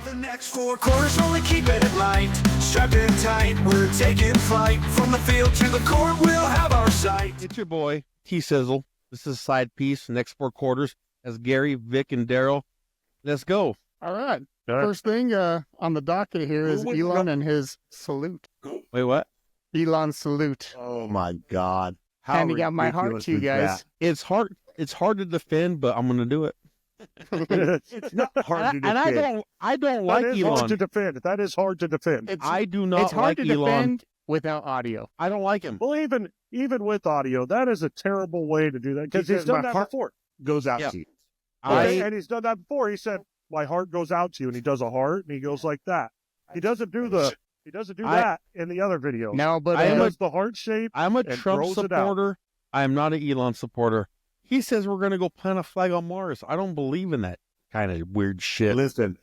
the next 4 quarters, only keep it at light. Strapped in tight, we're taking flight. From the field to the court, we'll have our sight. It's your boy, T-Sizzle. This is a side piece, next 4 quarters. That's Gary, Vic, and Daryl. Let's go. All right. First thing on the docket here is Elon and his salute. Wait, what? Elon's salute. Oh my God! Handing out my heart to you guys. It's hard to defend, but I'm gonna do it. It's not hard to defend. And I don't like That is Elon. hard to defend. That is hard to defend. I do not It's hard like to Elon. defend without audio. I don't like him. Well, even with audio, that is a terrible way to do that because he's done that before. Goes out Yeah. to you. And he's done that before. He said, "My heart goes out to you," and he does a heart, and he goes like that. He doesn't do that in the other videos. No, but he does the heart shape. I'm a and Trump throws it out. supporter. I am not an Elon supporter. He says we're gonna go plant a flag on Mars. I don't believe in that kind of weird shit. Listen,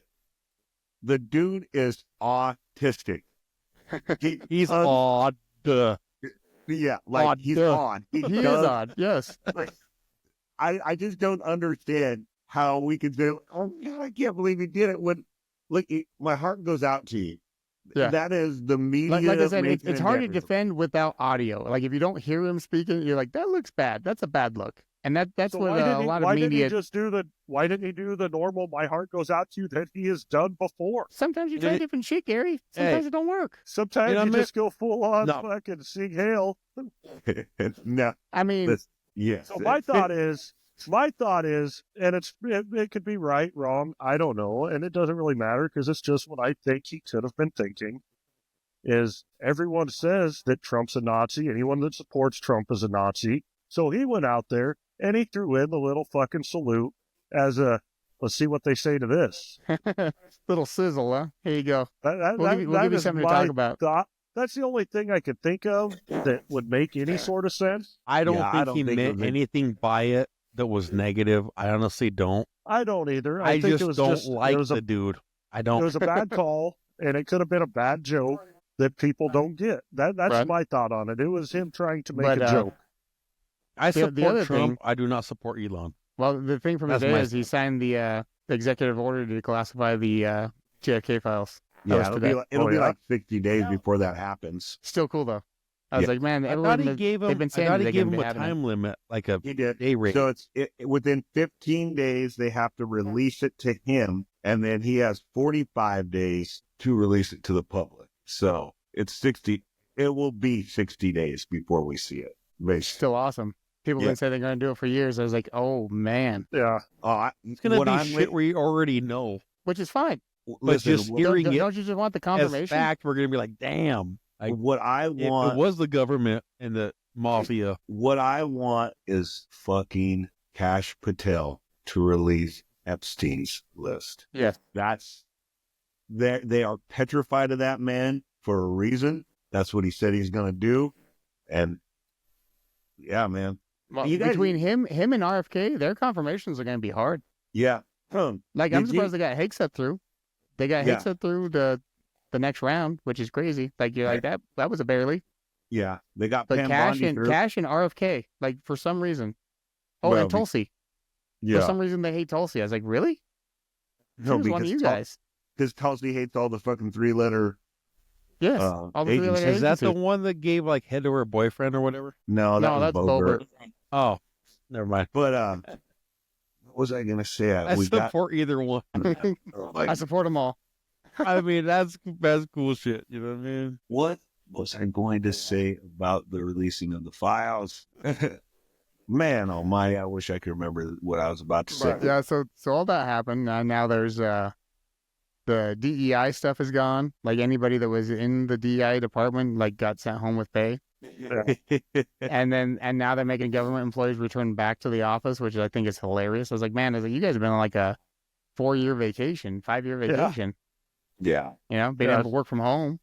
the dude is autistic. He's odd. Yeah, like Odd. he's on. he is odd. Yes. I just don't understand how we could do. Oh God, I can't believe he did it. When look, my heart goes out to you. Yeah. That is the media. Like I said, making it's it hard to everything. defend without audio. Like if you don't hear him speaking, you're like, that looks bad. That's a bad look. And that's So what why a lot of why media. Why didn't he do the normal "My heart goes out to you" that he has done before? Sometimes you try different shit, Gary. Sometimes it don't work. Sometimes You know you what I just go full on No. fucking sing hail. No, I mean, listen, yes. So my thought is, and it could be right, wrong, I don't know, and it doesn't really matter because it's just what I think he could have been thinking. Is everyone says that Trump's a Nazi, anyone that supports Trump is a Nazi, so he went out there and he threw in the little fucking salute as a, let's see what they say to this. little sizzle, huh? Here you go. That We'll give you is something to my talk about. thought. That's the only thing I could think of that would make any sort of sense. I don't Yeah, I think don't he think meant it was- anything by it that was negative. I honestly don't. I don't either. I think just it was don't just, like it was the a, dude. I It don't. was a bad call, and it could have been a bad joke that people don't get. That's Right. my thought on it. It was him trying to make But, a joke. I the support other Trump. thing- I do not support Elon. Well, the thing from That's today my is he signed the executive order to declassify the JFK files. That was Yeah, today. it'll Oh, be yeah? like 60 days before that happens. Still cool though. I was Yeah. like, man, I everyone thought he has- gave they've him. been I saying thought that he they're gave gonna him be a having it. time limit, like a He did. day rate. So within 15 days they have to release it to him, and then he has 45 days to release it to the public. So it's 60. It will be 60 days before we see it. Basically. Still awesome. People have Yeah. been saying they're going to do it for years. I was like, oh man, Yeah. It's gonna what be I'm shit we already know. which is fine. But listen, just what- hearing Don't it you just want the as confirmation? fact, we're gonna be like, damn. Like, what I if it want, was the government and the mafia. what I want is fucking Kash Patel to release Epstein's list. Yes. They are petrified of that man for a reason. That's what he said he's going to do. And yeah, man. Well, You guys- between him and RFK, their confirmations are going to be hard. Yeah. Like I'm Did surprised you- they got Hicks up through. They got Hicks up through the next round, which is crazy. Like you're like that was a barely. Yeah. They got But Pam Cash Bondi and through. Cash and RFK, like for some reason. Oh, Well, and Tulsi. Yeah. For some reason they hate Tulsi. I was like, really? She No, was one of you Tul- guys. Because Tulsi hates all the fucking 3-letter. Yes. all all the three-letter Is that the agencies. one that gave like head to her boyfriend or whatever? No, that No, was that's Bogart. Bogart. Oh, never mind. But what was I going to say? I We got. support either one. I support them all. I mean, that's cool shit. You know what I mean? What was I going to say about the releasing of the files? Man almighty, I wish I could remember what I was about to say. But, yeah, so all that happened. Now there's the DEI stuff is gone. Like anybody that was in the DEI department like got sent home with pay. And now they're making government employees return back to the office, which I think is hilarious. I was like, man, you guys have been on like a 4-year vacation, 5-year vacation. Yeah. You know, being able to work from home.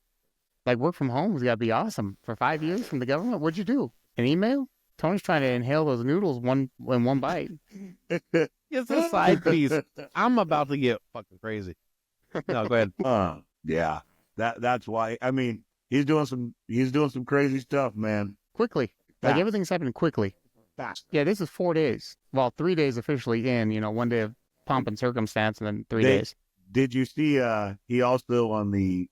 Like work from home has got to be awesome. For 5 years from the government, what'd you do? An email? Tony's trying to inhale those noodles in one bite. It's a side piece. I'm about to get fucking crazy. No, go ahead. Yeah. That's why. I mean, he's doing some crazy stuff, man. Quickly. Like Fast. everything's happening quickly. Fast. Yeah, this is 4 days. Well, 3 days officially in, 1 day of pomp and circumstance and then 3 days. Did you see? He also on the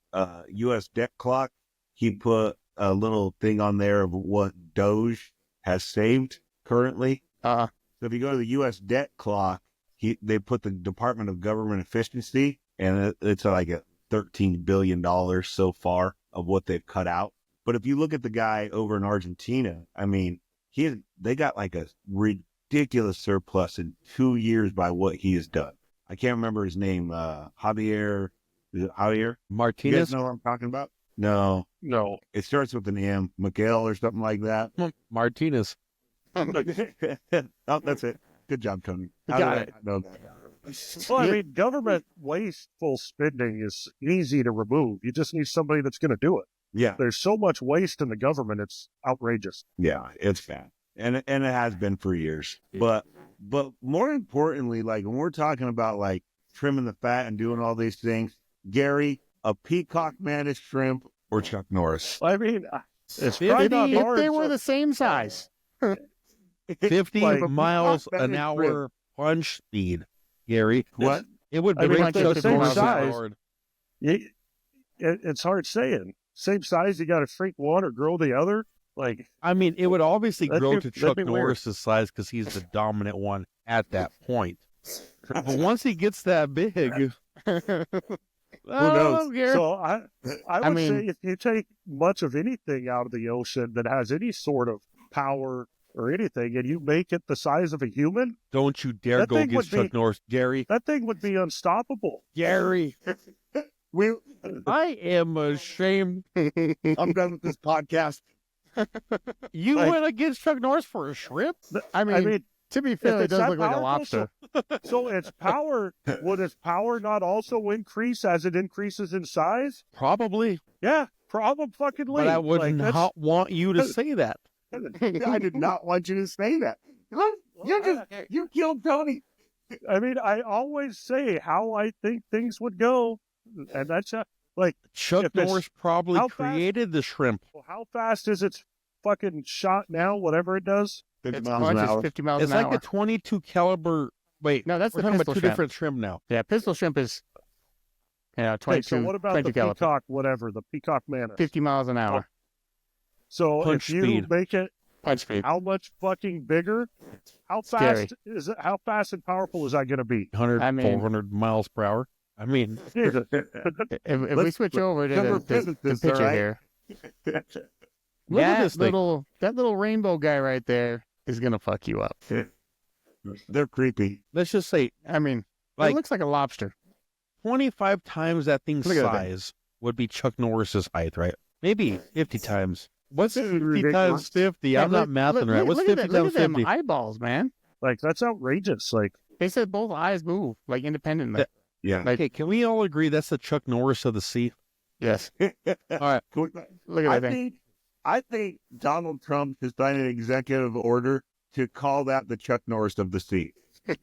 U.S. debt clock. He put a little thing on there of what Doge has saved currently. So if you go to the U.S. debt clock, they put the Department of Government Efficiency, and it's like a $13 billion so far of what they've cut out. But if you look at the guy over in Argentina, I mean, they got like a ridiculous surplus in 2 years by what he has done. I can't remember his name. Javier. Is it Javier? You Martinez. guys know what I'm talking about? No. It starts with an M. Miguel or something like that. Martinez. Oh, that's it. Good job, Tony. You got it. Know that? Well, I mean, government wasteful spending is easy to remove. You just need somebody that's going to do it. Yeah. There's so much waste in the government; it's outrageous. Yeah, it's bad. And it has been for years. But more importantly, like when we're talking about like trimming the fat and doing all these things, Gary, a peacock mantis shrimp or Chuck Norris? I mean, it's If probably If, not if hard. they were the same size, 50 Like, miles peacock an mantis hour punch speed, Gary. What? It would I mean, bring like, Chuck the same Norris size. forward. It's hard saying. Same size, you got to shrink one or grow the other. Like, I mean, it would obviously That'd grow be- to that'd Chuck be weird. Norris's size because he's the dominant one at that point. But once he gets that big, who knows? Gary. so I would mean- say if you take much of anything out of the ocean that has any sort of power or anything, and you make it the size of a human, Don't you dare That go thing against would be- Chuck Norris, Gary. that thing would be unstoppable. Gary, We, I am ashamed. I'm done with this podcast. You Like- went against Chuck Norris for a shrimp? I mean, I mean, to be if fair, it it's does that look like a powerful, lobster. so its power, would its power not also increase as it increases in size? Probably. Yeah, problem fucking But I would like, that's- not want you to say that. I did not want you to say that. You killed Tony. I mean, I always say how I think things would go, and that's like, Chuck If it's- Norris probably how fast- created the shrimp. well, how fast is its fucking shot now? Whatever it does. 50 Its miles an punch is hour. 50 miles It's an like hour. a 22 caliber. Wait, No, that's we're the talking about pistol two shrimp. different shrimp now. Yeah, pistol shrimp is, Okay, 22, so what about the 22 caliber, peacock? Whatever the peacock mantis. 50 miles an hour. So Punch if you speed. make it Punch speed. how much fucking bigger? How Scary. fast is it? How fast and powerful is that going to be? 100, I mean- 400 miles per hour. I mean, Jesus. If we Let's- switch over to cover the physicists, picture all right? here, look at that this little. that little rainbow guy right there is gonna fuck you up. They're creepy. Let's just say I mean, Like- it looks like a lobster. 25 times that thing's Look at that size would be Chuck Norris's height, right? Maybe 50 times. What's This is 50 ridiculous. times 50? Yeah, I'm not mathing right. What's look 50 at that, times look at them 50? eyeballs, man. Like that's outrageous. Like They said both eyes move like independently. That- Yeah. Like- Okay, can we all agree that's the Chuck Norris of the sea? Yes. All right. Look at I that thing. think Donald Trump has signed an executive order to call that the Chuck Norris of the sea. We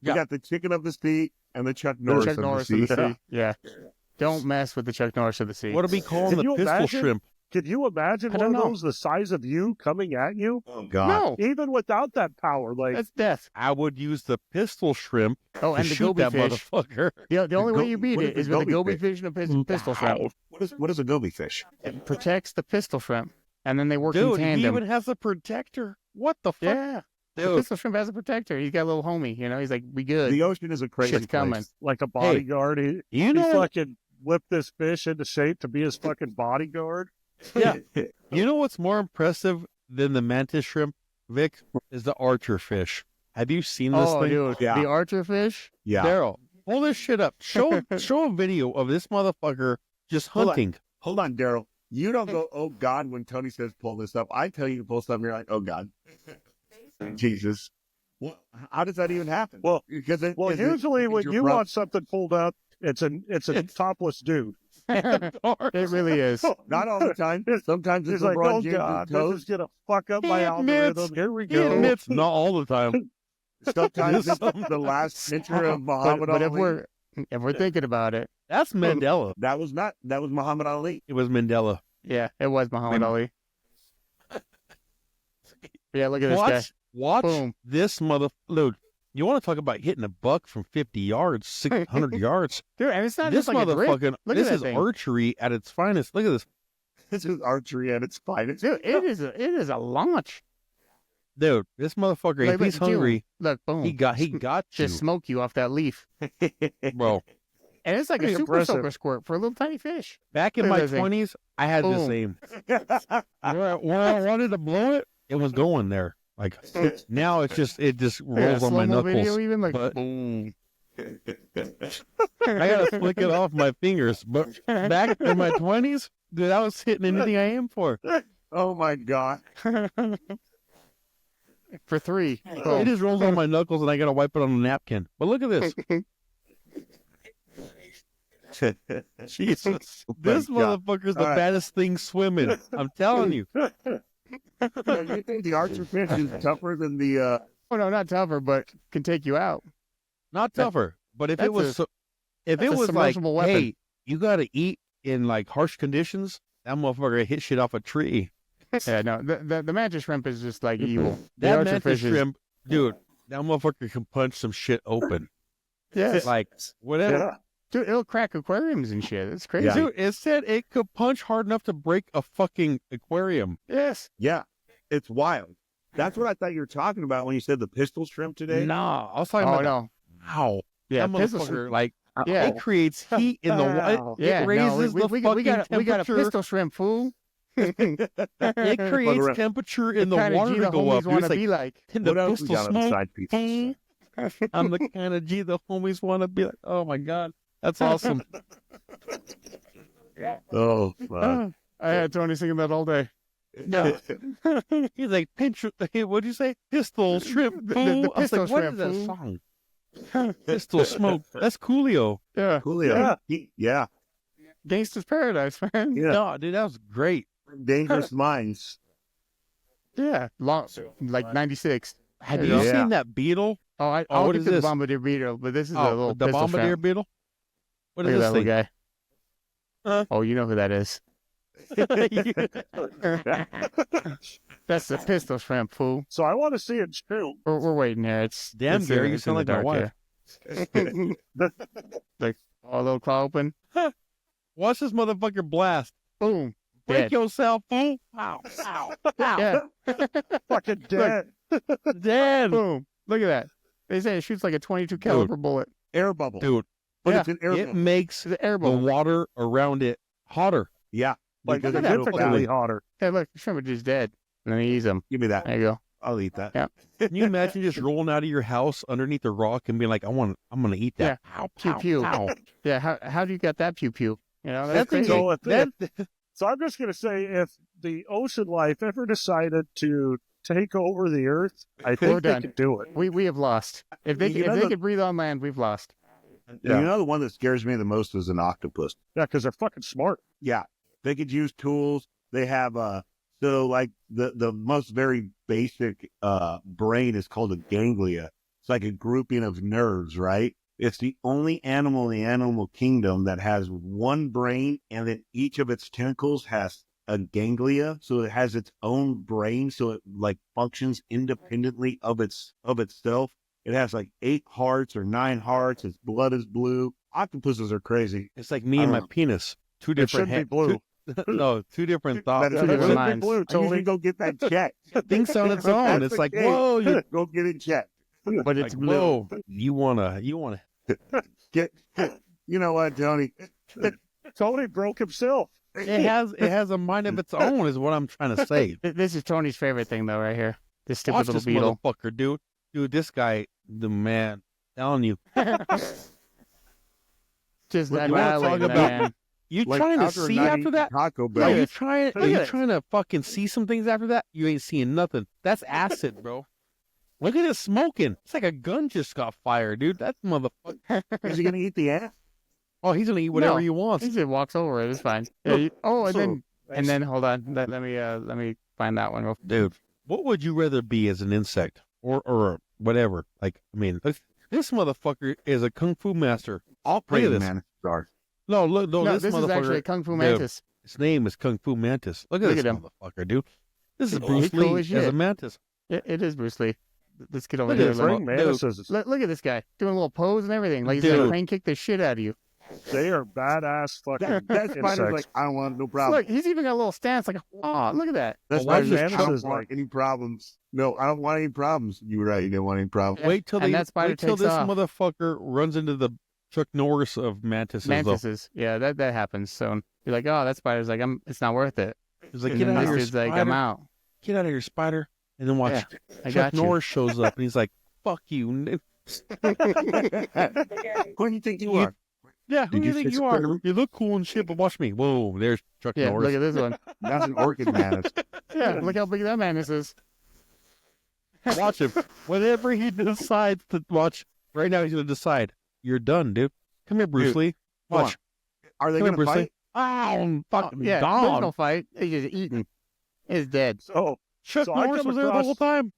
Yeah. got the chicken of the sea and the Chuck The Norris, Chuck of, Norris the of sea. the sea. Yeah. Don't mess with the Chuck Norris of the sea. What are we calling Can the you pistol imagine? shrimp? Could you imagine I one don't of know. those the size of you coming at you? Oh God! No, Even without that power, like that's death. I would use the pistol shrimp Oh, to and the shoot goby that fish. motherfucker. The only way you beat what it is is the with a goby goby fish and a pistol shrimp. What is a goby fish? It protects the pistol shrimp, and then they work in Dude, he tandem. even has a protector. What the fuck? Yeah, the Dude, pistol shrimp has a protector. He's got a little homie. You know, he's like, we good. The ocean is a crazy Shit's coming. place. like a bodyguard. you He know, fucking whipped this fish into shape to be his fucking bodyguard. yeah. You know what's more impressive than the mantis shrimp, Vic? Is the archer fish. Have you seen this Oh, thing? dude, Yeah. the archer fish. Yeah. Daryl, pull this shit up. Show a video of this motherfucker just Hold on. hunting. Hold on, Daryl. You don't go, oh God, when Tony says pull this up. I tell you to pull something, you're like, oh God. Jesus. Well, how does that even happen? Well, because usually when you want something pulled up, it's a topless dude. It really is. Not all the time. Sometimes it's He's like, LeBron oh James God, and this toes. is gonna fuck up He my admits- algorithm. Here we He go. admits not all the time. Sometimes it's the last picture of Muhammad but Ali. if we're thinking about it, That's Mandela. That was Muhammad Ali. It was Mandela. yeah, it was Muhammad Maybe- Ali. Yeah, look at this guy. Watch Boom. this mother. Look, You want to talk about hitting a buck from 50 yards, 600 yards? Dude, and it's not This just like a grip. motherfucking, Look this at that is thing. archery at its finest. Look at this. This is archery at its finest. Dude, it is a launch. Dude, this motherfucker, if he's dude, hungry, look, boom. he got just you, smoke you off that leaf. bro. And it's like a Pretty super impressive. soaker squirt for a little tiny fish. Back in Look at my that thing. 20s, I had the Boom. same. When I wanted to blow it, it was going there. Like now, it just rolls on my slow-mo video knuckles. even like but- boom. I gotta flick it off my fingers. But back in my 20s, dude, I was hitting anything I aim for. Oh my God. For 3. It Boom. just rolls on my knuckles, and I gotta wipe it on a napkin. But look at this. Jesus, this Oh my God. motherfucker's the All right. baddest thing swimming. I'm telling you. You think the archer fish is tougher than the Oh no, not tougher, but can take you out. Not tougher, but if that's it was, if that's it a was like, submersible weapon. hey, you gotta eat in like harsh conditions, that motherfucker hit shit off a tree. Yeah, no, the mantis shrimp is just like evil. The That archer mantis fish is- shrimp, dude, that motherfucker can punch some shit open. Yes. Like whatever. Yeah. Dude, it'll crack aquariums and shit. It's crazy. Yeah. Dude, it said it could punch hard enough to break a fucking aquarium. Yes. Yeah, it's wild. That's what I thought you were talking about when you said the pistol shrimp today. Nah, I was talking Oh about no. how Yeah, that pistol motherfucker, shrimp. like, Yeah. it creates heat in the water. Yeah, It raises no, the fucking we got a temperature. pistol shrimp, fool. It creates rest- temperature in the kinda water G to the go homies up. wanna It's like, be like. in the What else we pistol got on the smoke. side pieces? I'm the kind of G the homies want to be like. Oh my god, that's awesome. Oh, fuck. I had Tony singing that all day. No. He's like, pinch. What'd you say? Pistol shrimp. The Fool. I was pistol like, what shrimp, is that fool. song? Pistol smoke. That's Coolio. Yeah. Julio. Yeah. Yeah. Gangsta's Paradise, man. Yeah. No, dude, that was great. Dangerous Minds. Yeah. Long, like 96. Have Yeah. you seen that beetle? I'll what get is to the this? bombardier beetle, but this is a Oh, little the pistol bombardier shrimp. beetle. What Look is at this that thing? little guy. Oh, you know who that is. That's the pistol shrimp, fool. So I want to see it shoot. We're waiting here. It's Damn, it's Gary, you it's sound in the like my dark here. Like, oh, a little claw open. Watch this motherfucker blast. Boom. Break Dead. yourself, fool. Ow, ow, ow. Yeah. Fucking dead. Dead. Boom. Look at that. They say it shoots like a 22 caliber bullet. Air bubble. Dude, But Yeah. it's an air it bubble. makes It's an air the bullet. water around it hotter. Yeah. Like Because look at it's that. real significantly fast. hotter. Hey, look, the shrimp are just dead. Let me ease them. Give me that. There you go. I'll eat that. Yeah. Can you imagine just rolling out of your house underneath a rock and being like, I'm gonna eat that. Ow, Pew, pow, pew. pow. Yeah, how do you get that pew pew? You know, that's That thing's crazy. So if that, So I'm just going to say, if the ocean life ever decided to take over the Earth, I We're think they done. could do it. We have lost. If they You know if they the- could breathe on land, we've lost. Yeah. You know the one that scares me the most is an octopus. Yeah, because they're fucking smart. Yeah. They could use tools. They have so like the most very basic brain is called a ganglia. It's like a grouping of nerves, right? It's the only animal in the animal kingdom that has one brain, and then each of its tentacles has a ganglia, so it has its own brain, so it like functions independently of itself. It has like 8 hearts or 9 hearts. Its blood is blue. Octopuses are crazy. it's like me I and don't my know. penis. Two It different should be blue. no, two different thoughts. That is Two It different should be minds. blue, I usually Tony. go get that checked. Thinks on its own. That's It's the like, case. whoa, you Go get it checked. But it's like, blue. whoa, you wanna Get. You know what, Tony? Tony broke himself. it has a mind of its own is what I'm trying to say. This is Tony's favorite thing, though, right here. This stupid Watch little this beetle. motherfucker, dude. Dude, this guy, the man, telling you. Just What that you wanna valley, talk about? man. You Like trying to after a see night after eating that? Taco Are Bell. you Look trying? at Are you this. trying to fucking see some things after that? You ain't seeing nothing. That's acid, bro. Look at it smoking. It's like a gun just got fired, dude. That motherfucker. Is he gonna eat the ass? Oh, he's gonna eat whatever No. he wants. He just walks over it. It's fine. Yeah, and then hold on. Let me find that one real. Dude, what would you rather be as an insect or whatever? Like, I mean, this motherfucker is a kung fu master. All Look at praise this. man. Sorry. No, look, no, No, this this is motherfucker. actually a kung fu dude, mantis. His name is Kung Fu Mantis. Look at Look this at him. motherfucker, dude. This is He's Bruce cool Lee as as a shit. mantis. It is Bruce Lee. this kid over Look here. at this Look, Praying mantises, look at this guy doing a little pose and everything. Like he's Dude. gonna crane kick the shit out of you. they are badass fucking That spider's insects. like, I don't want no problem. Look, he's even got a little stance. Like, oh, look at that. That Oh, why spider's does like, I don't mantises, want like- any problems. No, I don't want any problems. You were right. You didn't want any problems. Wait till And that spider wait till takes this off. motherfucker runs into the Chuck Norris of mantises. though. Mantises. Yeah, that happens. So you're like, oh, that spider's like, it's not worth it. He's like, And get then out this of here, dude's like, spider. I'm out. Get out of here, spider. And then watch I Chuck got you. Norris shows up and he's like, fuck you. Who do you think you are? Yeah, who Did do you you think say you are? spider? You look cool and shit, but watch me. Whoa, there's Chuck Yeah, Norris. look at this one. That's an orchid mantis. Yeah, look how big that mantis is. Watch him. Whenever he decides to watch, right now he's going to decide, you're done, dude. Come here, Bruce Dude, Lee. Come Watch. on. Are they Come here, going to Bruce Lee. fight? Oh, fucking Yeah, there's gone. no fight. He's just eating. He's dead. So, Chuck So I Norris come was there the across- whole time.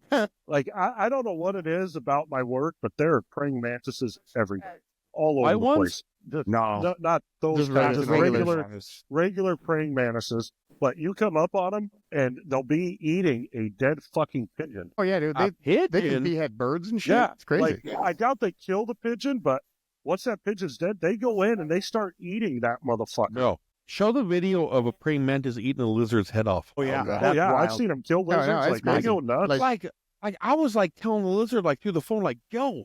like, I don't know what it is about my work, but there are praying mantises everywhere, all over White the ones? place. No. Not those Just kinds, regular- just regular regular, regular praying mantises. But you come up on them, and they'll be eating a dead fucking pigeon. Oh yeah, dude. A They can pigeon? behead birds and shit. Yeah, It's crazy. Like, I doubt they kill the pigeon, but once that pigeon's dead, they go in and they start eating that motherfucker. No. Show the video of a praying mantis eating a lizard's head off. Oh, yeah. God. Oh That's yeah, I've wild. seen them kill No, no, lizards. it's like they crazy. go nuts. Like I was like telling the lizard like through the phone, like, yo,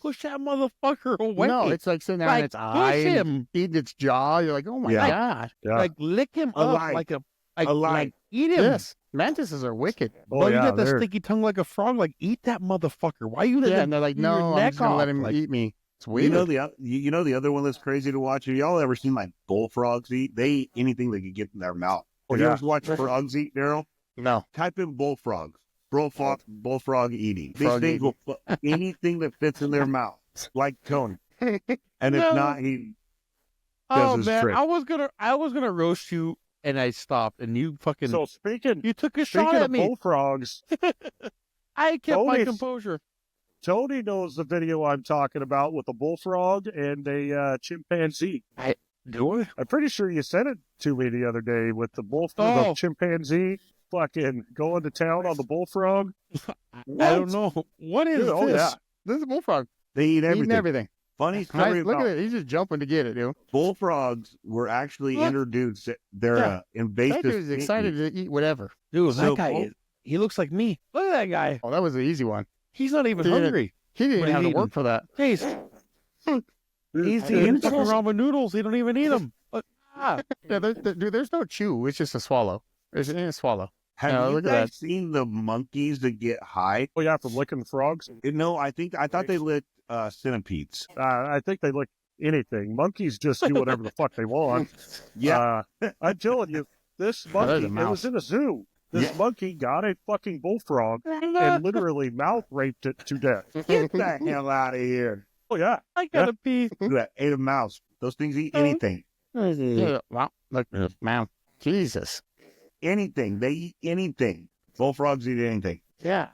push that motherfucker away. No, it's like sitting there like in its push eye, and him. eating its jaw. You're like, oh my Yeah. god. yeah. Like lick him up Alive. like Alive. like eat him. Yes, mantises are wicked. Oh Bro, you yeah, got that they're- sticky tongue like a frog. Like eat that motherfucker. Why you let Yeah, him and they're like, chew your no, I'm neck just gonna let off? him Like, eat me. It's You weird. know the other one that's crazy to watch? Have y'all ever seen like bullfrogs eat? They eat anything they can get in their mouth. Oh, Have you yeah. ever watched frogs eat, Daryl? No. Type in bullfrogs. Bullfrog eating. These Frog things will anything that fits in their mouth, like Tony. And if No. not, he oh his man, trick. I was gonna roast you, and I stopped, and you fucking So speaking you took a shot speaking at of me. bullfrogs, I kept my Tony's- composure. Tony knows the video I'm talking about with a bullfrog and a chimpanzee. Do I? I'm pretty sure you sent it to me the other day with the Oh. the chimpanzee fucking going to town on the bullfrog. I don't know. What is Dude, oh this? yeah. This is a bullfrog. they eat Eating everything. everything. Funny Nice. story Look about at it. He's just jumping to get it, dude. bullfrogs were actually Look. introduced. They're Yeah. invasive. That dude's excited species. to eat whatever. Dude, So that guy bull- is. He looks like me. Look at that guy. Oh, that was the easy one. He's not even Dude, hungry. He didn't What even have he to work eating? for that. He's eating fucking ramen noodles. He don't even eat them. Yeah, dude, there's no chew. It's just a swallow. It's a swallow. Have Yeah, you look at guys that. seen the monkeys that get high? Oh yeah, from licking frogs. No, I thought they lit centipedes. I think they lick anything. Monkeys just do whatever the fuck they want. Yeah, I'm telling you, this Oh, there's monkey, a it was mouse. in a zoo. This monkey got a fucking bullfrog and literally mouth raped it to death. get the hell out of here. Oh yeah. I gotta pee. Look at that, ate a mouse. Those things eat anything. Yeah, wow. Look, Yeah. man. Jesus. Anything. They eat anything. Bullfrogs eat anything. Yeah.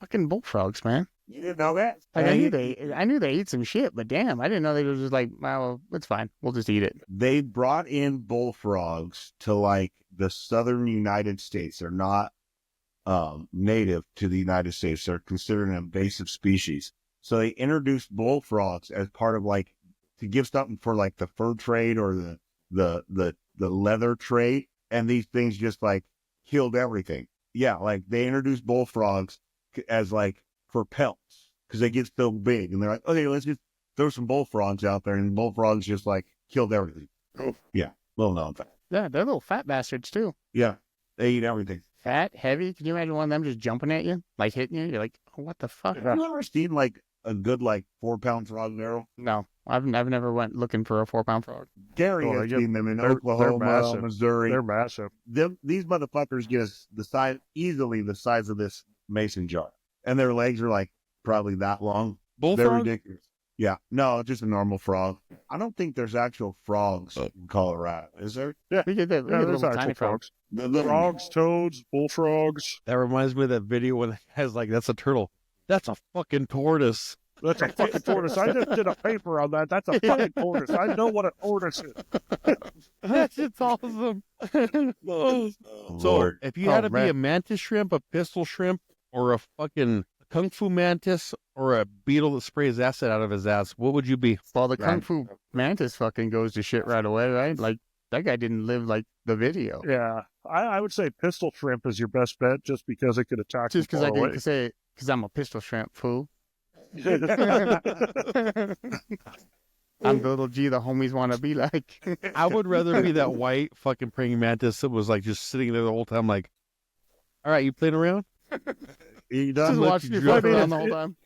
Fucking bullfrogs, man. You didn't know that? Like, I knew they ate some shit, but damn, I didn't know they were just like, well, it's fine. We'll just eat it. They brought in bullfrogs to like the southern United States. They're not native to the United States. They're considered an invasive species. So they introduced bullfrogs as part of like to give something for like the fur trade or the leather trade. And these things just like killed everything. Yeah, like they introduced bullfrogs as like for pelts because they get so big, and they're like, okay, let's just throw some bullfrogs out there, and bullfrogs just like killed everything. Yeah, little known fact. Yeah, they're little fat bastards too. Yeah, they eat everything. Fat, heavy. Can you imagine one of them just jumping at you, like hitting you? You're like, oh, what the fuck? Yeah. Have you ever seen like a good like 4-pound frog barrel? No, I've never went looking for a 4-pound frog. Gary Oh, has they get- seen them in they're Oklahoma, massive. Missouri. They're massive. These motherfuckers get us easily the size of this mason jar, and their legs are like probably that long. They're Bullfrog? ridiculous. Yeah, no, just a normal frog. I don't think there's actual frogs in Colorado, is there? We get that. We Yeah, get there's little actual tiny frogs. frogs. The little Frogs, toads, bullfrogs. That reminds me of that video when it has like, that's a turtle. That's a fucking tortoise. That's a fucking tortoise. I just did a paper on that. That's a fucking tortoise. I know what a tortoise is. That shit's awesome. Oh, So Lord. if you Oh, had to be man. a mantis shrimp, a pistol shrimp, or a fucking kung fu mantis or a beetle that sprays acid out of his ass, what would you be? Well, the Kung Fu Mantis fucking goes to shit right away, right? Like, that guy didn't live like the video. Yeah, I would say pistol shrimp is your best bet, just because it could attack Just you because I far away. can say, because I'm a pistol shrimp fool. I'm the little G the homies want to be like. I would rather be that white fucking praying mantis that was like just sitting there the whole time, like, all right, you playing around? You Just done watching you drop fuck it. around the whole time.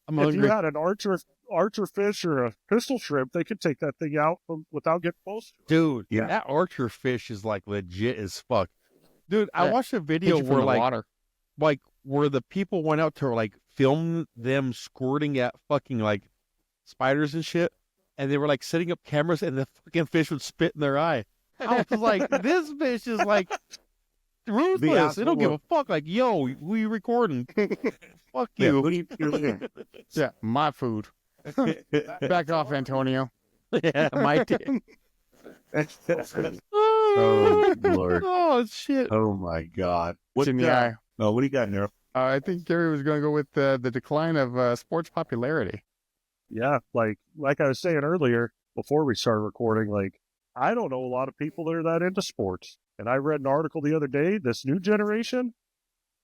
I'm If hungry. you had an archer fish or a pistol shrimp, they could take that thing out without getting close to it. Dude, Yeah. that archer fish is like legit as fuck. Dude, I Yeah. watched a Hit video you from where the like water. where the people went out to like film them squirting at fucking like spiders and shit, and they were like setting up cameras and the fucking fish would spit in their eye. I was like, this fish is like ruthless. They don't give a fuck. Like, yo, we recording. Fuck Yeah, you. what do you do? Yeah, my food. Back off, Antonio. Yeah, my dick. Oh, Lord. Oh shit. Oh my God. It's in the eye. No, what do you got, Nero? I think Gary was going to go with the decline of sports popularity. Yeah, like I was saying earlier before we started recording, like, I don't know a lot of people that are that into sports. And I read an article the other day. This new generation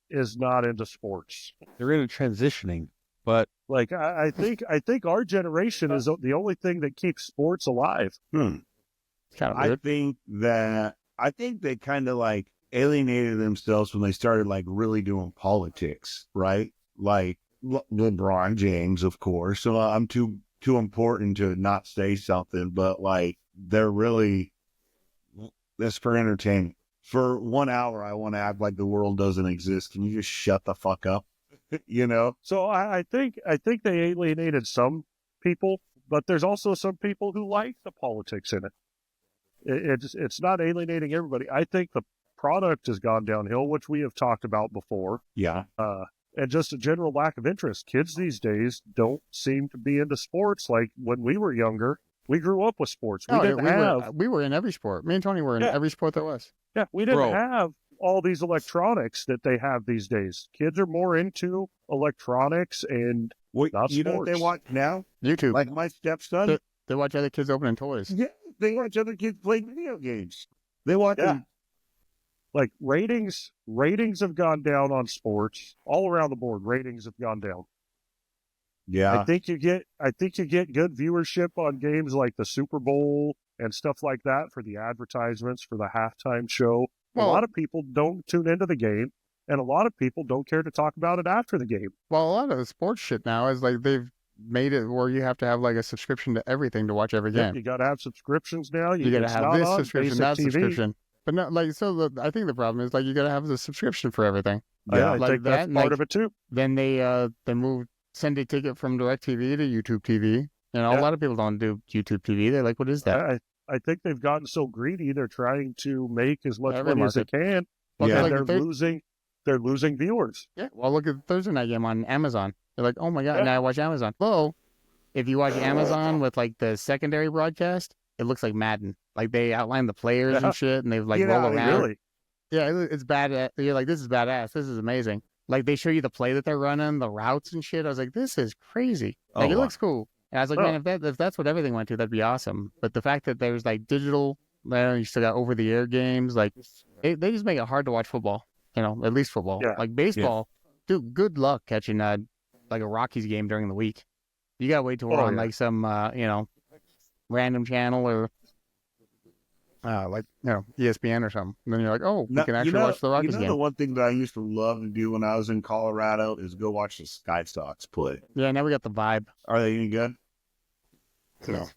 is not into sports. They're in a transitioning, but Like, I think our generation is the only thing that keeps sports alive. It's kind of I weird. think they kind of like alienated themselves when they started like really doing politics, right? Like LeBron James, of course. So I'm too important to not say something, but like they're really this for entertainment. For 1 hour, I want to act like the world doesn't exist. Can you just shut the fuck up? You know? So I think they alienated some people, but there's also some people who like the politics in it. It's not alienating everybody. I think the product has gone downhill, which we have talked about before, Yeah. and just a general lack of interest. Kids these days don't seem to be into sports like when we were younger. We grew up with sports. We we were in every sport. Me and Tony were in Yeah. every sport there was. we didn't Bro. have all these electronics that they have these days. Kids are more into electronics and What, Not you know what they sports. watch now? YouTube. Like my stepson? They watch other kids opening toys. Yeah, they watch other kids play video games. They watch Yeah. them. like ratings have gone down on sports all around the board. Ratings have gone down. Yeah. I think you get good viewership on games like the Super Bowl and stuff like that for the advertisements for the halftime show. Well- a lot of people don't tune into the game, and a lot of people don't care to talk about it after the game. Well, a lot of the sports shit now is like they've made it where you have to have like a subscription to everything to watch every game. You got to have subscriptions now. You gotta it's have not this on subscription, basic that TV. subscription. But no, like I think the problem is like you gotta have the subscription for everything. I like think that, that's and, part like, of it too. Then they moved Sunday Ticket from DirecTV to YouTube TV. You know, Yeah. a lot of people don't do YouTube TV. They're like, what is that? I think they've gotten so greedy. They're trying to make as much Every money as they can, Well, Yeah. and like they're losing viewers. Yeah. Well, look at the Thursday night game on Amazon. They're like, oh my god, Yeah. now I watch Amazon. Well, if you watch Amazon with like the secondary broadcast, it looks like Madden. Like they outline the players Yeah. and shit, and they've like Get roll out of around. Really? Yeah, it's bad. You're like, this is badass. This is amazing. Like they show you the play that they're running, the routes and shit. I was like, this is crazy. Like Oh, it wow. looks cool. And I was like, Oh. man, if that's what everything went to, that'd be awesome. But the fact that there's like digital, you still got over the air games. Like they just make it hard to watch football. You know, at least football. Yeah. Like baseball, dude. Good luck catching like a Rockies game during the week. You gotta wait till we're Oh, on yeah. like some random channel or like ESPN or something. And then you're like, oh, we No, can actually watch the Rockies the game. one thing that I used to love to do when I was in Colorado is go watch the Sky Sox play. Yeah, now we got the vibe. Are they any good? No.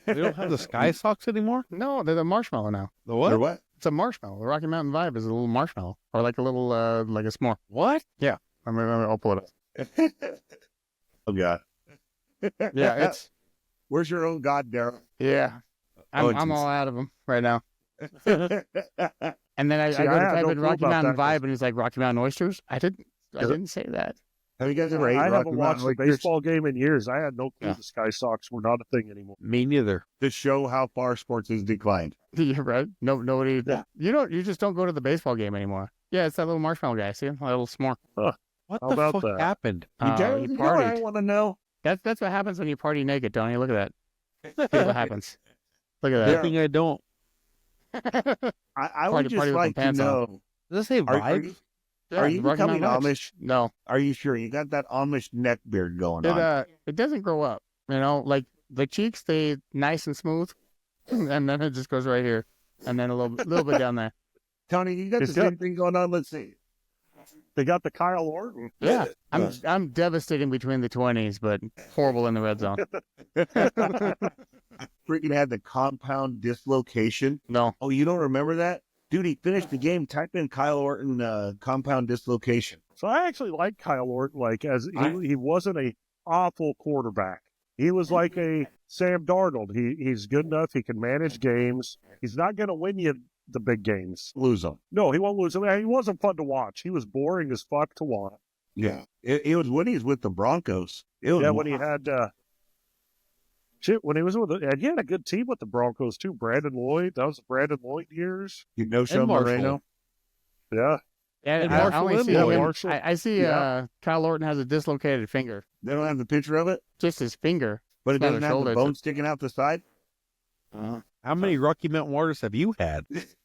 they don't have the Sky Sox anymore. No, they're the marshmallow now. The what? Or what? It's a marshmallow. The Rocky Mountain vibe is a little marshmallow, or like a little like a s'more. What? I'll pull it up. Oh God. Yeah, it's Where's your own God, Daryl? yeah. Oh, I'm all geez. out of them right now. And then I See, go I to have type no in clue Rocky about Mountain that, 'cause- vibe, and it's like Rocky Mountain oysters. I didn't say that. Have you guys ever ate I Rocky haven't watched Mountain a oysters? baseball game in years. I had no clue Yeah. the Sky Sox were not a thing anymore. Me neither. To show how far sports has declined. You're right. No, nobody. Yeah. You just don't go to the baseball game anymore. Yeah, it's that little marshmallow guy. See him? A little s'more. What How the about fuck that? happened? Oh, tell- he you know what I partied. want to know? That's what happens when you party naked, Tony. Look at that. See what happens. Look Good at thing I don't. that. I Party, would just party with like to pants on. know, Does it say are vibe? you, Yeah, are you Rocky becoming Mountain Amish? Lights. No, Are you sure? You got that Amish neck beard going on. it doesn't grow up. You know, like the cheeks stay nice and smooth, and then it just goes right here, and then a little bit down there. Tony, you got It's the same thing going on. Let's see. They got the Kyle Orton. Yeah, I'm devastating between the 20s, but horrible in the red zone. Freaking had the compound dislocation. No, Oh, you don't remember that? Dude, he finished the game. Type in Kyle Orton compound dislocation. So I actually like Kyle Orton. Like he wasn't a awful quarterback. He was like a Sam Darnold. He's good enough. He can manage games. He's not going to win you the big games. Lose him. No, he won't lose. I mean, he wasn't fun to watch. He was boring as fuck to watch. Yeah. It was when he was with the Broncos. It was Yeah, when he had when he was with and he had a good team with the Broncos too. Brandon Lloyd. That was the Brandon Lloyd years. you know Sean Marshall. Moreno. Yeah. and Marshall I only and see Lloyd. him. Marshall. I see Yeah. Kyle Orton has a dislocated finger, They don't have the picture of it, just his finger. but it Not a doesn't have shoulder, the it's a- bone sticking out the side. How many Rocky Mountain Waters have you had? Is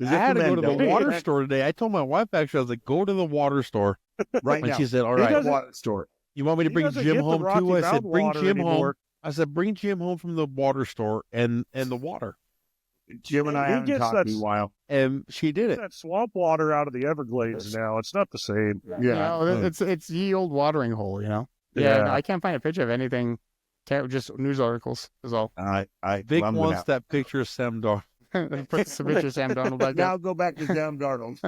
I had to go to the Mandela? water store today. I told my wife actually, I was like, go to the water store. right And now. she said, all He right. doesn't- water store. You want me to He bring doesn't Jim get the home Rocky too? I said, Mountain bring water Jim home. anymore. I said, bring Jim home from the water store and the water. Jim and I He haven't gets talked that- in a while. And she did it. That swamp water out of the Everglades now. It's not the same. Yeah. No, it's ye old watering hole. You know. Yeah. No, I can't find a picture of anything. Just news articles is all. Vic I'm wants out. that picture of Sam Darnold. Put some picture of Sam Donald back Now there. go back to Sam Darnold.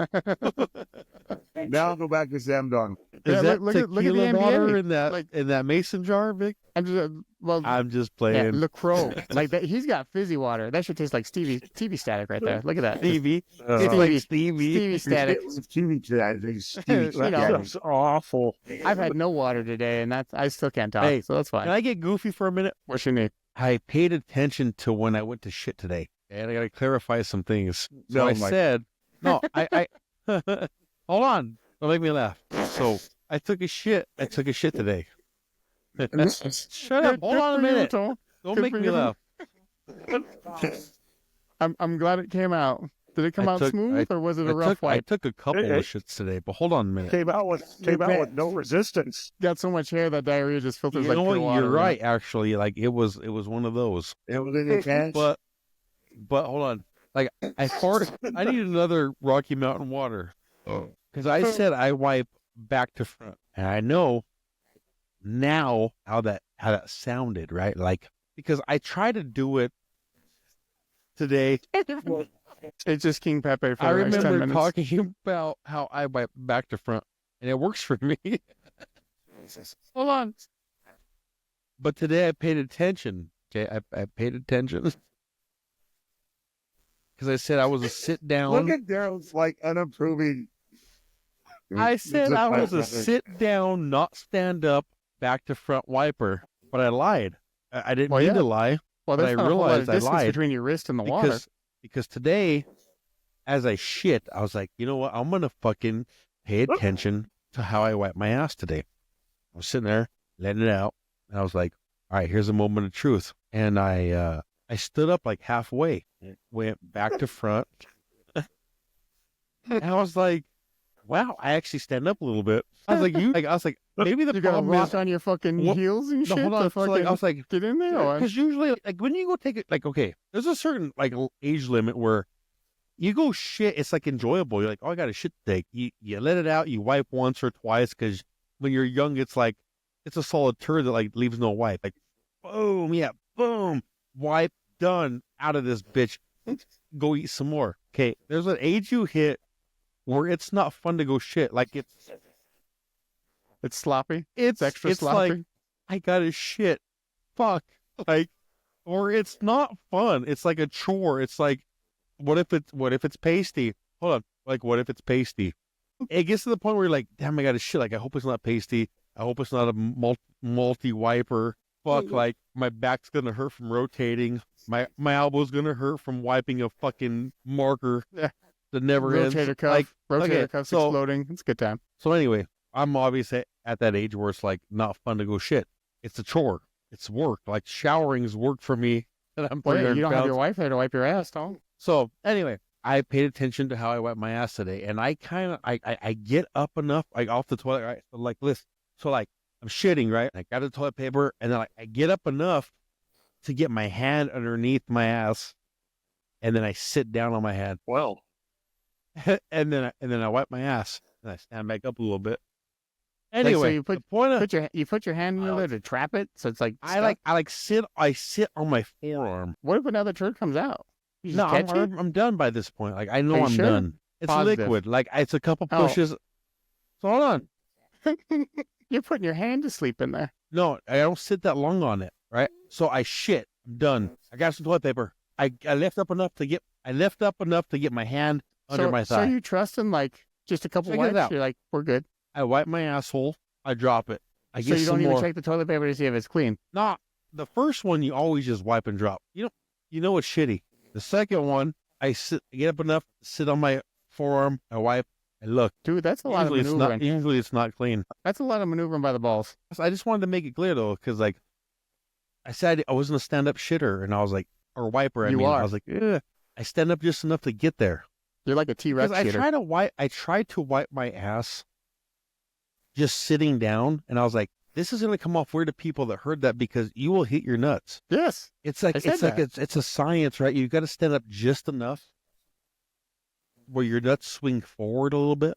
Now go back to Sam Darnold. Yeah, Is that look at the tequila NBA. water in that Like- in that mason jar, Vic? I'm just I'm just yeah, playing. LaCroix. Like that, he's got fizzy water. That should taste like Stevie static right there. Look at that. Stevie. Uh, It's like Stevie. Stevie static. Stevie, You know. That's awful. I've had no water today, and I still can't talk. Hey, so that's fine. Can I get goofy for a minute? What you need? I paid attention to when I went to shit today, and I got to clarify some things. So No, I Mike. said, no, I hold on, don't make me laugh. So I took a shit. I took a shit today. Shut up. Hold on a minute. Don't Good make for me you. laugh. I'm glad it came out. Did it come I out took- smooth, or was it a I rough took, I wipe? took a couple Hey, hey. of shits today, but hold on a minute. Came out with no resistance. Got so much hair that diarrhea just filters You like know pure what? water. You're right. Actually, like it was one of those. It was in your pants. But hold on. Like I need another Rocky Mountain water. Because I said I wipe back to front. And I know now how that sounded, right? Like because I tried to do it today. It's just King Pepe for I the next 10 remember minutes. talking about how I wipe back to front. And it works for me. Hold on. But today I paid attention. Okay, I paid attention. Because I said I was a sit down. Look at Daryl's like unapproving. I said I was a sit down, not stand up, back to front wiper, but I lied. I didn't Well, mean yeah. to lie Well, but there's I not a whole lot of realized I distance lied between your wrist and the water. because today, as I shit, I was like, you know what? I'm gonna fucking pay attention to how I wipe my ass today. I was sitting there letting it out, and I was like, all right, here's a moment of truth, and I stood up like halfway, went back to front, and I was like, wow, I actually stand up a little bit. I was like, maybe the You got to problem is, rock on your fucking What- heels and no, shit hold on. to So, like, fucking I was like, get in there? Or... because usually, like when you go take it, like okay, there's a certain like age limit where you go shit. It's like enjoyable. You're like, oh, I got a shit to take. You let it out. You wipe once or twice because when you're young, it's like it's a solid turd that like leaves no wipe. Like boom, yeah, boom, wipe done out of this bitch. Go eat some more. Okay, there's an age you hit where it's not fun to go shit. Like It's sloppy. it's Extra it's sloppy. like I gotta shit. Fuck. Like, or it's not fun. It's like a chore. It's like, what if it's pasty? Hold on. Like, what if it's pasty? It gets to the point where you're like, damn, I gotta shit. Like, I hope it's not pasty. I hope it's not a multi wiper. Fuck, like my back's gonna hurt from rotating. My elbow's gonna hurt from wiping a fucking marker. that never ends. Rotator cuff, Like, rotator okay, cuffs so- exploding. It's a good time. So anyway, I'm obviously at that age where it's like not fun to go shit. It's a chore. It's work. Like showering is work for me. And I'm Well, yeah, 300 you don't have your pounds. wife there to wipe your ass, Tom. So anyway, I paid attention to how I wipe my ass today, and I kind of I get up enough like off the toilet, right? So like listen, so like I'm shitting, right? I got the toilet paper, and then I get up enough to get my hand underneath my ass, and then I sit down on my hand, Well, and then I wipe my ass, and I stand back up a little bit. so Anyway, you put- the point of You put your hand in there to trap it, so it's like I sit on my forearm. What if another turd comes out? You No, just catch it? I'm done by this point. Like I know Are you I'm sure? done. It's Positive. liquid. Like it's a couple Oh. pushes. So hold on. You're putting your hand to sleep in there. No, I don't sit that long on it, right? So I shit. I'm done. I got some toilet paper. I lift up enough to get my hand under my So thigh. you trust in like just a couple Check it wipes? out. You're like, we're good. I wipe my asshole. I drop it. I So get you some don't even more. check the toilet paper to see if it's clean. No, the first one you always just wipe and drop. You know it's shitty. The second one, I get up enough, sit on my forearm, I wipe, and look. Dude, that's a lot of maneuvering. Usually it's not clean. That's a lot of maneuvering by the balls. So I just wanted to make it clear though, because like I said, I wasn't a stand-up shitter, and I was like, or wiper. I You mean, are. I was like, I stand up just enough to get there. You're like a T-Rex Because shitter. I tried to wipe my ass just sitting down, and I was like, this is gonna come off weird to people that heard that because you will hit your nuts. Yes. It's like I said that. it's a science, right? You got to stand up just enough where your nuts swing forward a little bit.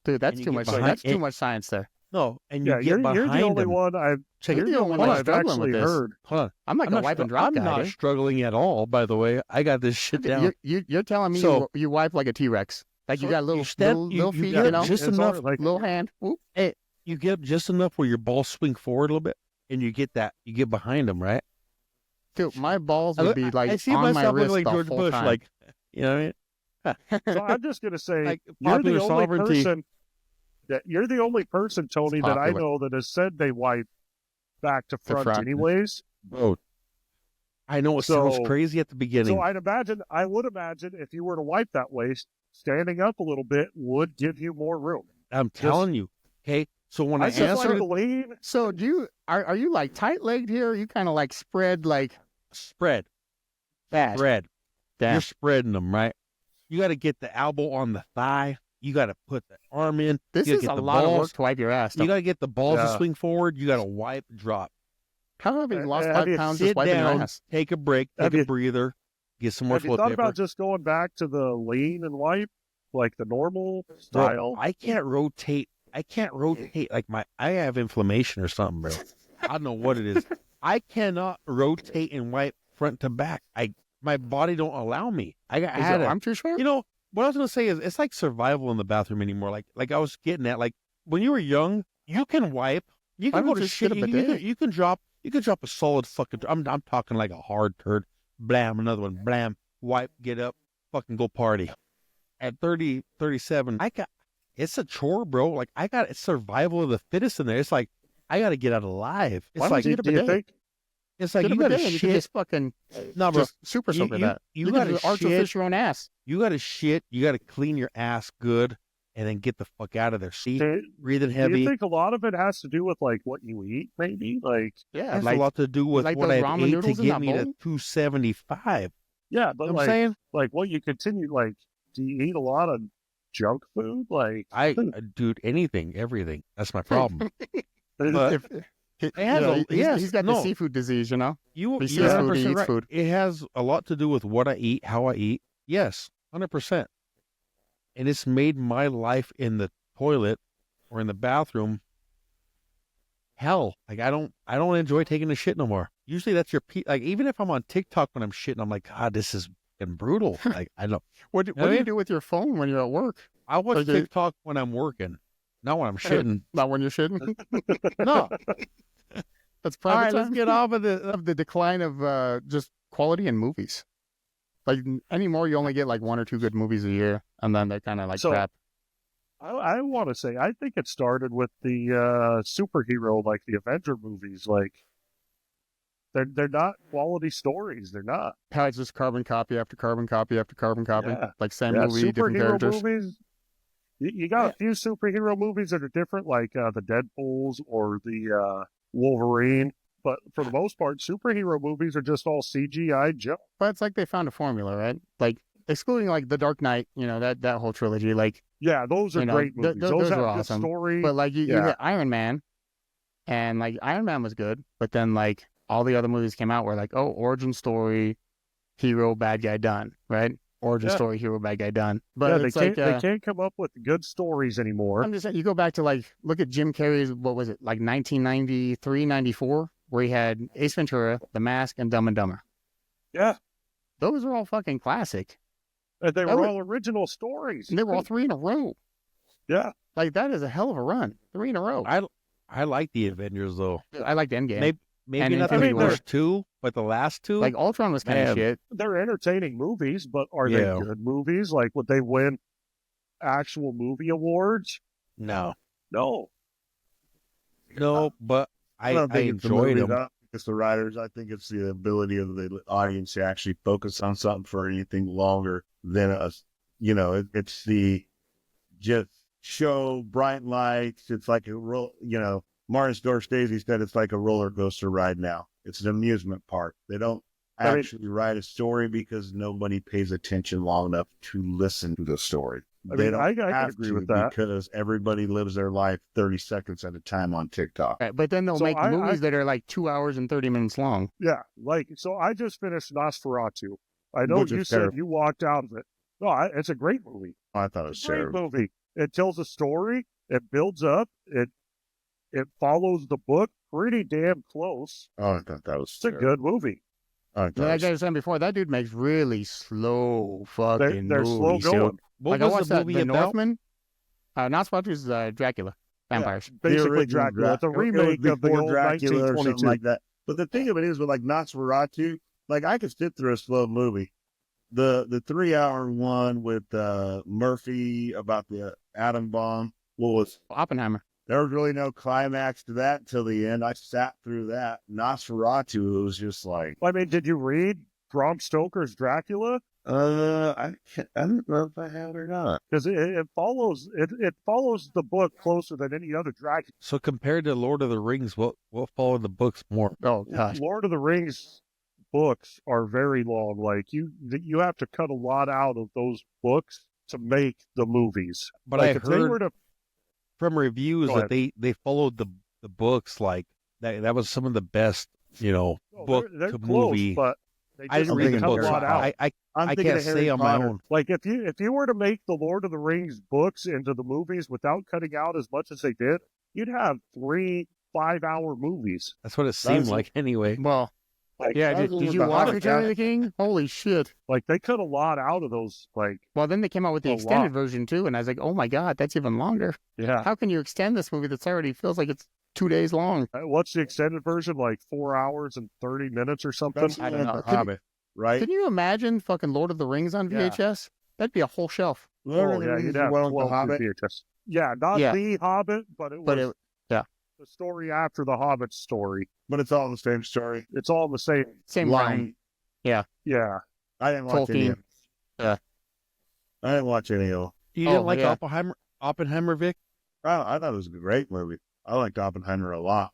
Dude, that's you too get much. behind- That's too and- much science there. No, and you yeah, get you're behind the only them. one I've Check You're it the out. only one one I've struggling with actually this. heard. Hold on. I'm like I'm a not, wipe and str- drop I'm guy, not dude. struggling at all, by the way. I got this shit down. You're telling me So- you wipe like a T-Rex. Like you So got little, you step- little, you- little you feet, got you know? just It's enough- all like Little hand. Whoop. You get just enough where your balls swing forward a little bit, and you get behind them, right? Dude, my balls I would look- be like I see on my myself wrist looking like the George whole Bush, time. like, you know what I mean? So I'm just gonna say Like you're popular the only sovereignty. person you're the only person, Tony, that I popular. know that has said they wipe back to front, front. anyways. Bro, I know it So- sounds crazy at the beginning. So I would imagine if you were to wipe that way, standing up a little bit would give you more room. I'm telling you, okay? So when I, I just like answered to lean. So do you are you like tight-legged here? Or are you kind of like spread like spread, that? spread, Damn. you're spreading them, right? You got to get the elbow on the thigh. You got to put the arm in. This you is gotta a get the lot of balls. work to wipe your ass. You got to get the balls to Yeah. swing forward. You got to wipe, drop. How have you lost have 5 you pounds just Sit wiping down, your ass? take a break, Have take a you- breather, get some more Have you toilet thought paper. about just going back to the lean and wipe, like the normal Bro, style? I can't rotate like I have inflammation or something, bro. I don't know what it is. I cannot rotate and wipe front to back. My body don't allow me. I Is had your a, arm too short? you know what I was gonna say is it's like survival in the bathroom anymore. Like I was getting at, like when you were young, you can wipe, you Why can go don't to you just get shit, a you bidet? can drop a solid fucking. I'm talking like a hard turd. Blam, another one. Blam, wipe, get up, fucking go party. At 30, 37, it's a chore, bro. Like it's survival of the fittest in there. It's like I got to get out alive. It's Why don't like you get a Do you bidet? think? it's like Get a you got to bidet and you can shit. just fucking No, bro. just super soaker that. You can got to just artificial shit. fish your own ass. You got to shit. You got to clean your ass good, and then get the fuck out of there. See, Do breathing you heavy. think a lot of it has to do with like what you eat? Maybe like Yeah, Has like a lot to do with like what those I ramen ate to noodles in get that me to bowl? 275. yeah, You but know what I'm like saying? what you continue like. Do you eat a lot of junk food? Like Dude, anything, everything. That's my problem. But if, it has a- yes, he's got no. the seafood disease, you know. You're He sees food, he 100% eats right. food. It has a lot to do with what I eat, how I eat. Yes, 100%. And it's made my life in the toilet or in the bathroom hell. Like I don't enjoy taking a shit no more. Usually that's your like even if I'm on TikTok when I'm shitting, I'm like, God, this is fucking brutal. Like I don't. What know do what I you mean? do with your phone when you're at work? I watch Okay. TikTok when I'm working, not when I'm shitting. Not when you're shitting. No. That's All private right, let's time. get off of this. Of the decline of just quality in movies. Like anymore, you only get like 1 or 2 good movies a year, and then they're kind of like So- crap. I want to say, I think it started with the superhero, like the Avenger movies. Like They're not quality stories. They're not. How it's just carbon copy after carbon copy after carbon copy, Yeah. like same Yeah, movie, different superhero characters. movies. You got a few superhero movies that are different, like the Deadpools or the Wolverine. But for the most part, superhero movies are just all CGI junk. But it's like they found a formula, right? Like excluding like The Dark Knight, that whole trilogy. Like, Yeah, those are you know, great movies. Those have were good awesome. story. But like you Yeah. hit Iron Man, and like Iron Man was good, but then like all the other movies came out were like, oh, origin story, hero, bad guy, done, right? Origin Yeah. story, hero, bad guy, done. But yeah, it's like they can't come up with good stories anymore. I'm just saying, you go back to like look at Jim Carrey's, what was it, like 1993, 94, where he had Ace Ventura, The Mask, and Dumb and Dumber. Yeah, Those are all fucking classic. and they That were was- all original stories. And they were all 3 in a row. Yeah, Like that is a hell of a run. 3 in a row. I like the Avengers though. I like the Endgame. Maybe And not the Infinity War. first two, but the last two. Like Ultron was kind Man. of shit. they're entertaining movies, but are Yeah. they good movies? Like, would they win actual movie awards? no, No. but I don't think it's the enjoyed movies, them. I don't think it's the writers. I think it's the ability of the audience to actually focus on something for anything longer than us. It's the just show bright lights. It's like a Martin Scorsese said it's like a roller coaster ride now. It's an amusement park. They don't I mean- actually write a story because nobody pays attention long enough to listen to the story. I They mean, don't I can have agree to with that. because everybody lives their life 30 seconds at a time on TikTok. Right, but then they'll So make I- movies that are like 2 hours and 30 minutes long. Yeah, like, so I just finished Nosferatu. I know Which is you said terrible. you walked out of it. No, it's a great movie. I thought it was It's a great terrible. movie. It tells a story. It builds up. It follows the book pretty damn close. Oh, I thought that was It's a terrible. good movie. I thought Like I it was- was saying before, that dude makes really slow fucking They're slow movies. going. What Like I was watched the that, movie The about? Northman. Nosferatu is Dracula, vampires. Basically, original Dracula. It's a It was remake of the before old Dracula or something 1922. like that. But the thing of it is, with like Nosferatu, like I could sit through a slow movie. The 3 hour one with Murphy about the atom bomb. Oppenheimer. There was really no climax to that until the end. I sat through that. Nosferatu, it was just like, I mean, did you read Bram Stoker's Dracula? I don't know if I have or not. Because it follows the book closer than any other Dracula. So compared to Lord of the Rings, what followed the books more? Oh gosh. Lord of the Rings books are very long. Like you have to cut a lot out of those books to make the movies. But like I if they were heard to from reviews Go that they followed the books like that was some of the best no, book they're to close, movie. but they I just didn't I'm read the thinking cut a books. lot out. I'm I thinking can't of Harry say on Potter. my own. Like if you were to make the Lord of the Rings books into the movies without cutting out as much as they did, you'd have 3 5-hour movies. That's what it seemed That's- like anyway. Well, Like, yeah. that Did, was did with you the watch Hobbit, Return yeah. of the King? Holy shit! like they cut a lot out of those. Like, Well, then they came out with the A extended lot. version too, and I was like, oh my god, that's even longer. yeah. How can you extend this movie that's already feels like it's 2 days long? What's the extended version? Like 4 hours and 30 minutes or something? That's I don't like know. The Hobbit, right? Can you imagine fucking Lord of the Rings on Yeah. VHS? That'd be a whole shelf. Lord Oh, of the yeah, Rings you'd is the have one with the 12 Hobbit. VHS. Yeah, not Yeah. the Hobbit, but it was But it, the story after the Hobbit story. But it's all the same story. It's all the same. same Line. line. Yeah. I didn't watch any of Tolkien. it. Yeah. I didn't watch any of it. You Oh, didn't like yeah. Oppenheimer, Vic? I thought it was a great movie. I liked Oppenheimer a lot.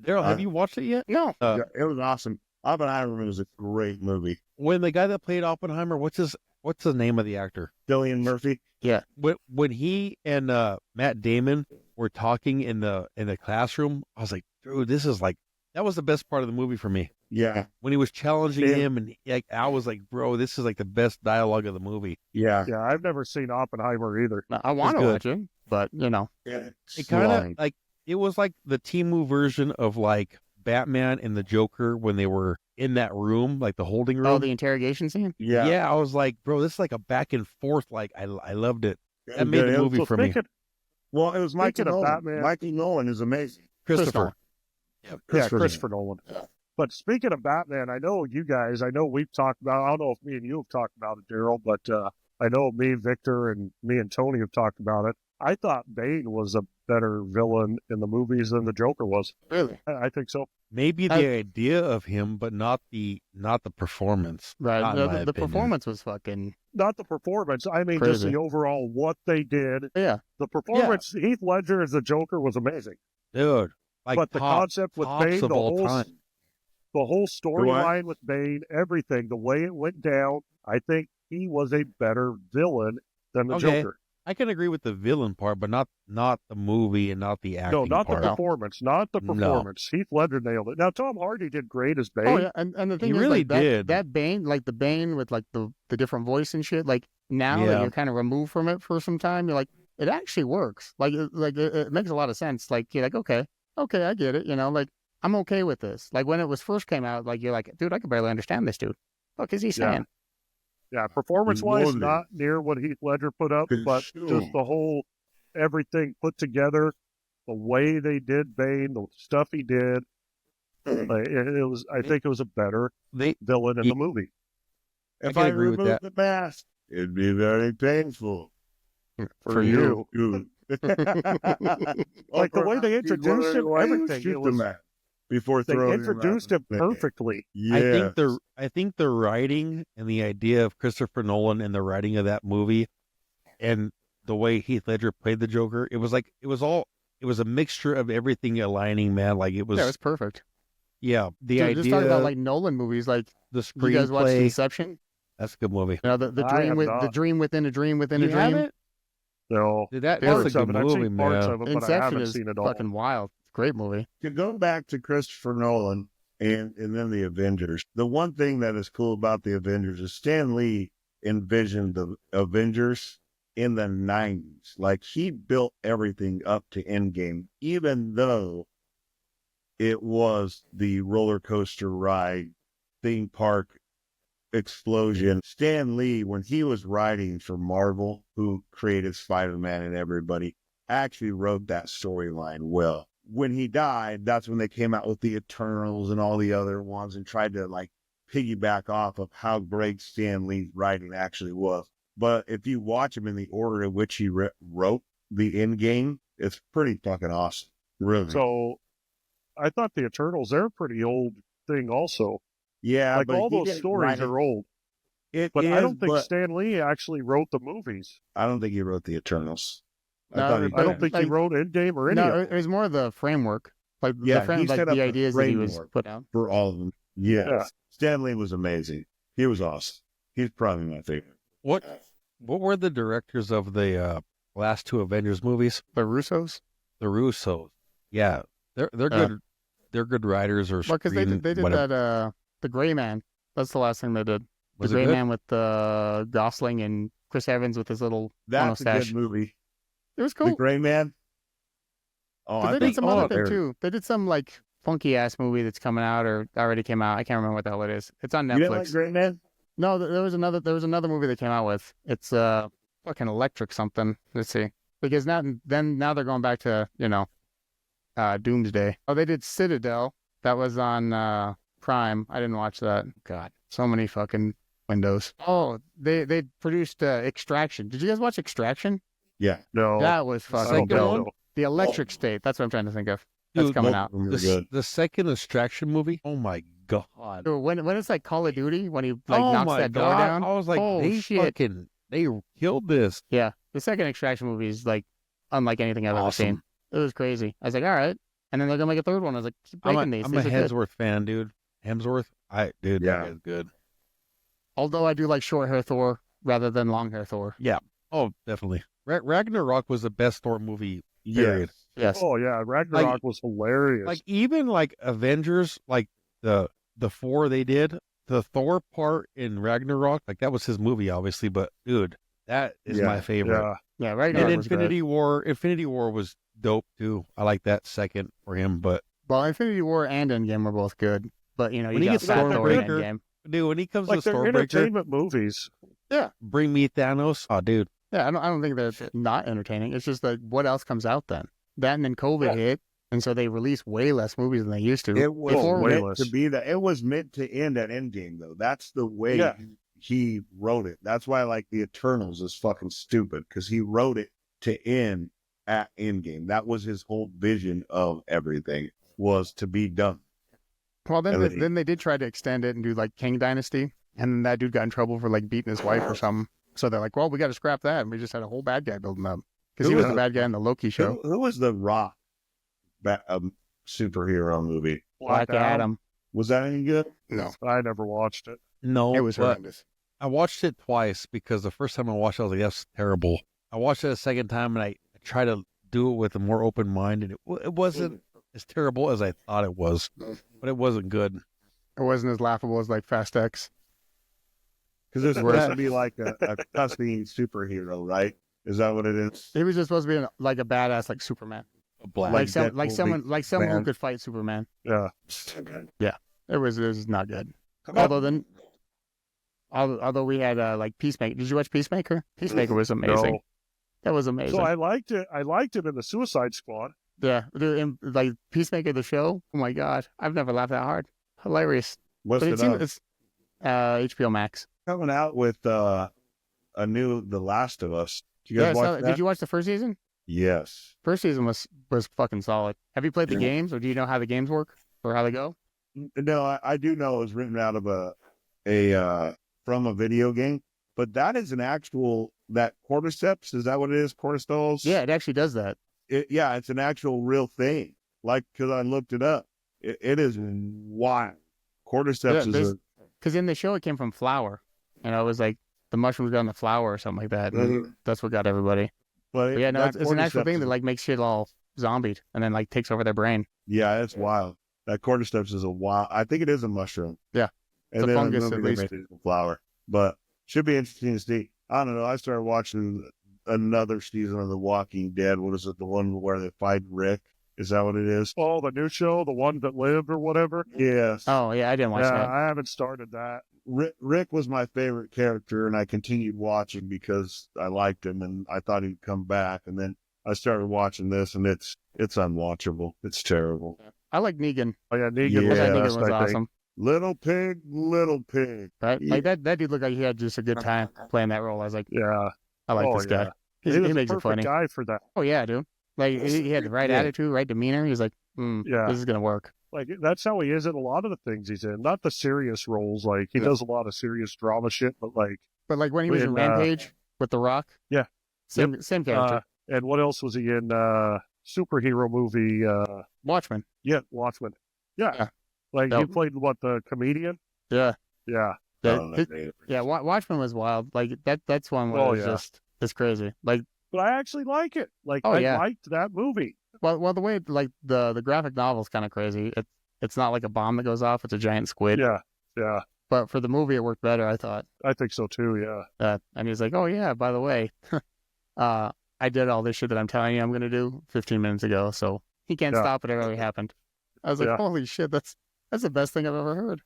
Daryl, have Uh, you watched it yet? No. Uh, Yeah, it was awesome. Oppenheimer was a great movie. When the guy that played Oppenheimer, what's the name of the actor? Cillian Murphy. When he and Matt Damon were talking in the classroom, I was like, dude, that was the best part of the movie for me. Yeah, When he was challenging Yeah. him, and like I was like, bro, this is like the best dialogue of the movie. yeah. Yeah, I've never seen Oppenheimer either. I want to good. watch it, but It kind of like it was like the Temu version of like Batman and the Joker when they were in that room, like the holding room. oh, the interrogation scene. Yeah. I was like, bro, this is like a back and forth. Like I loved it. It That was made good. the It was- movie So for me. speaking, It was Michael Speaking of Nolan. Batman- Michael Nolan is amazing. Christopher. Christopher Nolan. Yeah. But speaking of Batman, I know we've talked about, I don't know if me and you have talked about it, Daryl, but I know me, Victor, and me and Tony have talked about it. I thought Bane was a better villain in the movies than the Joker was. Really? I think so. Maybe the idea of him, but not the performance. Right. Not in my The opinion. performance was fucking Not the performance. I mean, just crazy. the overall what they did. Yeah. The performance. Heath Ledger as the Joker was amazing. Dude. Like But the concept with tops Bane, of all time. the whole storyline with Bane, everything, the way it went down, I think he was a better villain than the Okay. Joker. I can agree with the villain part, but not the movie and not the acting No, not part. the performance. Not the No. performance. Heath Ledger nailed it. Now, Tom Hardy did great as Bane. Oh yeah, and the thing is, really like, that, did. that Bane, like the Bane with like the different voice and shit. Like now that Yeah. you're kind of removed from it for some time, you're like, it actually works. Like it makes a lot of sense. Like you're like, okay, I get it. You know, like I'm okay with this. Like when it was first came out, like you're like, dude, I can barely understand this dude. What is he saying? Yeah, performance-wise, Wonder. not near what Heath Ledger put up, Good but show. just the whole, everything put together, the way they did Bane, the stuff he did, like, it was. I think it was a better They villain in the movie. If can I agree with removed that. the mask, it'd be very painful For you. Like the way they introduced him, everything. It was, before they throwing introduced him perfectly. Yeah, I think the writing and the idea of Christopher Nolan and the writing of that movie and the way Heath Ledger played the Joker, it was a mixture of everything aligning, man. Like it was Yeah, it was perfect. the Dude, idea, just talking about like Nolan movies, like the you guys watched screenplay. Inception? That's a good movie. You know, the I dream have with not. the dream within a dream within You a dream. haven't? No, Dude, that's parts a of good it. I've movie, seen parts man. of it, but I Inception haven't is seen it all. fucking wild. Great movie. to go back to Christopher Nolan and then the Avengers, the one thing that is cool about the Avengers is Stan Lee envisioned the Avengers in the 90s. Like he built everything up to Endgame, even though it was the roller coaster ride, theme park explosion. Stan Lee, when he was writing for Marvel, who created Spider-Man and everybody, actually wrote that storyline well. When he died, that's when they came out with the Eternals and all the other ones and tried to like piggyback off of how great Stan Lee's writing actually was. But if you watch him in the order in which he wrote the Endgame, it's pretty fucking awesome. Really. So, I thought the Eternals, they're a pretty old thing also. yeah, Like but all he those didn't stories write it. are old. It But I is, don't think but Stan Lee actually wrote the movies. I don't think he wrote the Eternals. No, thought he I don't did. think he Like- wrote Endgame or any of No, it. it was more the framework. Like Yeah, the frame, he like set up the the ideas that he was framework. put out. For all of them. Yes. Yeah. Stan Lee was amazing. He was awesome. He's probably my favorite. What were the directors of the last two Avengers movies? The Russos? The Russos. Yeah, they're good. They're good writers or Well, because they did whatever. that, The Gray Man. That's the last thing they did. Was The it Gray good? Man with Gosling and Chris Evans with his little That's a mustache. good movie. It was The cool. Gray Man. Oh, But I they think did some oh, other thing there- too. They did some like funky ass movie that's coming out or already came out. I can't remember what the hell it is. It's on You didn't Netflix. like Gray Man? No, there was another movie they came out with. It's fucking electric something. Let's see. Because now they're going back to, Doomsday. Oh, they did Citadel. That was on Prime. I didn't watch that. God, so many fucking windows. Oh, they produced Extraction. Did you guys watch Extraction? Yeah. No. That was I fucking don't dope. think so. The Electric State. That's what I'm trying to think of. That's Dude, coming Both out. of them were good. The second Extraction movie. Oh my god! Dude, when it's like Call of Duty, when he oh knocks my that door god! down. I was like, oh, they shit. they killed this. Yeah, the second Extraction movie is like unlike anything I've ever seen. Awesome. It was crazy. I was like, all right. And then they're gonna make a third one. I was like, keep making these. I'm These a are good. Hemsworth fan, dude. Hemsworth, Yeah. that guy's good. Although I do like short hair Thor rather than long hair Thor. Oh, definitely. Ragnarok was the best Thor movie. Period. Yes. Yes. Oh, yeah. Ragnarok was hilarious. Like even like Avengers, like the four they did, the Thor part in Ragnarok, like that was his movie, obviously. But dude, that is Yeah. my favorite. yeah. Yeah, right And now was great. Infinity War was dope too. I like that second for him. But Well, Infinity War and Endgame were both good. But you know, When you he got gets Fat Thor in Stormbreaker, Endgame. dude, when he comes Like to they're Stormbreaker, entertainment movies. bring me Thanos. Oh, dude. Yeah, I don't think they're not entertaining. It's just like what else comes out then? That and then COVID hit, and so they released way less movies than they used to. It was Before- way meant less. to be that. It was meant to end at Endgame, though. That's the way Yeah. he wrote it. That's why, like, the Eternals is fucking stupid because he wrote it to end at Endgame. That was his whole vision of everything, was to be done. Well, then And then they did try to extend it and do like King Dynasty, and then that dude got in trouble for like beating his wife or something. So they're like, well, we got to scrap that, and we just had a whole bad guy building up because he was the bad guy in the Loki show. Who was the Rock superhero movie? Black Adam. Was that any good? No, I never watched it. No, it was but horrendous. I watched it twice because the first time I watched it, I was like, that's terrible. I watched it a second time, and I tried to do it with a more open mind, and it wasn't as terrible as I thought it was, but it wasn't good. It wasn't as laughable as like Fast X. Because it's supposed to be like a cussing superhero, right? Is that what it is? He was just supposed to be like a badass, like Superman, Black. like Deadpool someone who man. could fight Superman. Yeah. It was not good. Although we had like Peacemaker. Did you watch Peacemaker? Peacemaker was amazing. No. That was amazing. So I liked it. I liked him in the Suicide Squad. Yeah, dude, like Peacemaker the show. Oh my god, I've never laughed that hard. Hilarious. What's But it it seems up? it's HBO Max. Coming out with a new The Last of Us. Did you guys watch that? Did you watch the first season? Yes. First season was fucking solid. Have you played the games, or do you know how the games work or how they go? No, I do know it was written out of a from a video game, but that is an actual that cordyceps. Is that what it is? Cordyceps? Yeah, it actually does that. Yeah, it's an actual real thing. Like, because I looked it up, it is wild. Cordyceps is because in the show it came from flour, and I was like the mushrooms got in the flour or something like that. And that's what got everybody. but Yeah, no, that it's an actual cordyceps thing that is- like makes shit all zombied and then like takes over their brain. Yeah, it's wild. That cordyceps is a wild. I think it is a mushroom. Yeah. And It's a then fungus, the at movie they least. made it into flour. But should be interesting to see. I don't know. I started watching another season of The Walking Dead. What is it? The one where they fight Rick? Is that what it is? Oh, the new show, the one that lived or whatever. Yes. Oh yeah, I didn't watch Yeah, that. I haven't started that. Rick was my favorite character, and I continued watching because I liked him and I thought he'd come back. And then I started watching this, and it's unwatchable. It's terrible. I like Negan. Oh yeah, Negan Yeah, was I the think best, it was I think. awesome. Little pig, little pig. Right? Yeah. Like that dude looked like he had just a good time playing that role. I was like, Yeah. I like Oh, this guy. yeah. He was makes the it perfect funny. guy for that. Oh yeah, dude. Like he had the right Yeah. attitude, right demeanor. He was like, Yeah. this is gonna work. Like that's how he is in a lot of the things he's in. Not the serious roles. Like he does a lot of serious drama shit, but like But like when he was in Rampage with The Rock, Yeah. same character. and what else was he in? Superhero movie. Watchmen. Yeah, Watchmen. Yeah. Yeah. Like Yep. he played what, the comedian? Yeah, Yeah. Watchmen was wild. Like that's one where Oh, it was yeah. just it's crazy. Like But I actually like it. Like Oh, I yeah. liked that movie. well the way like the graphic novel is kind of crazy. It's not like a bomb that goes off. It's a giant squid. Yeah. Yeah. But for the movie, it worked better. I thought. I think so too. Yeah. And he's like, oh yeah, by the way, I did all this shit that I'm telling you I'm gonna do 15 minutes ago. So he can't Yeah. stop it. It already happened. I was like, Yeah. holy shit, that's the best thing I've ever heard.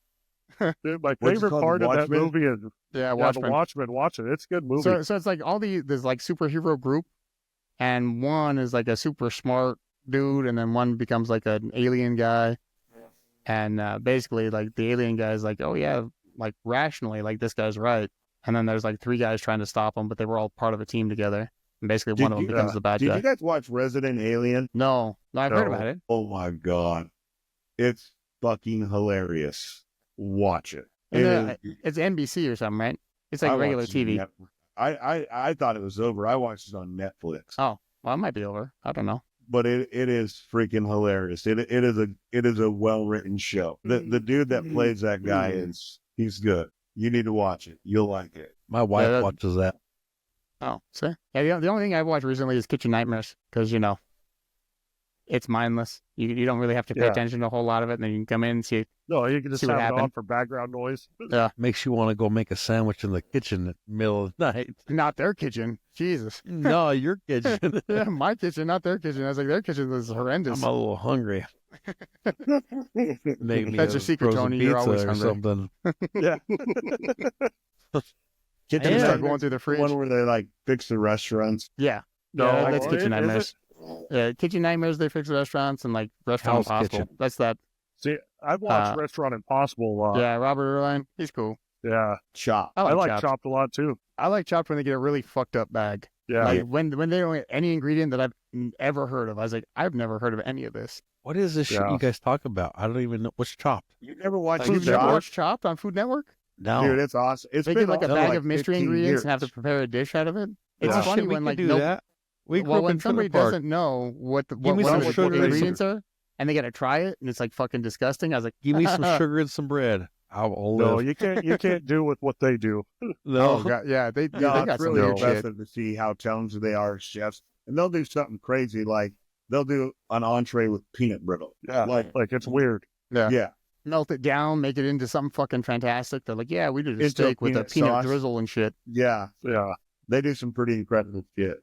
Dude, my What's it favorite called, part The of that Watchmen? movie is Yeah, The Watchmen. Watchmen. Watch it. It's a good movie. So it's like there's like superhero group, and one is like a super smart dude, and then one becomes like an alien guy, and basically like the alien guy is like, oh yeah, like rationally like this guy's right, and then there's like three guys trying to stop him, but they were all part of a team together, and basically one of them becomes the bad Did guy. you guys watch Resident Alien? No, I've heard No. about it. Oh my god, it's fucking hilarious. Watch it. And, It is- it's NBC or something, right? It's like I regular watched it on TV. Net- I thought it was over. I watched it on Netflix, Oh, well, it might be over. I don't know. but it is freaking hilarious. It is a well written show. The dude that plays that guy he's good. You need to watch it. You'll like it. My wife that- watches that. Oh, see? Yeah, the only thing I've watched recently is Kitchen Nightmares, because, it's mindless. You don't really have to pay Yeah. attention to a whole lot of it, and then you can come in and see. No, you can just See what have it on happened. for background noise. Makes you want to go make a sandwich in the kitchen at the middle of the night. Not their kitchen. Jesus. No, your kitchen. Yeah, my kitchen, not their kitchen. I was like, their kitchen is horrendous. I'm a little hungry. Make me That's a your secret, frozen Tony. You're pizza always or hungry. something. Yeah. Kitchen Yeah. start going through the The fridge. one where they like fix the restaurants. Yeah. No, Yeah, that's is Kitchen it? Nightmares. Yeah, Kitchen Nightmares, they fix restaurants, and like Restaurant Hell's Impossible. Kitchen. That's that. See, I've watched Restaurant Impossible a lot. Yeah, Robert Erline. He's cool. Yeah. Chop. I I like like Chopped. Chopped a lot too. I like Chopped when they get a really fucked up bag. Yeah. Like when they don't get any ingredient that I've ever heard of, I was like, I've never heard of any of this. What is this shit Yeah. you guys talk about? I don't even know. What's Chopped? You never watched You've the never Chopped? watched Chopped on Food Network? No. Dude, it's awesome. It's They been get like a on for bag like of mystery 15 ingredients years. and have to prepare a dish out of it. It's Yeah. funny we when could like do no, that. We grew well, up when in somebody Trailer Park. doesn't know what the Give me what some one of the sugar and ingredients are, and they got to try it, and it's like fucking disgusting. I was like, Give me some sugar and some bread. I'll No, live. you can't do with what they do. No. oh god, yeah, they No, got it's some really weird shit. impressive to see how talented they are as chefs. And they'll do something crazy, like they'll do an entree with peanut brittle. Yeah, Like, it's weird. yeah. Melt it down, make it into something fucking fantastic. They're like, yeah, we did a Into steak with a peanut peanut sauce. drizzle and shit. Yeah. Yeah. They do some pretty incredible shit.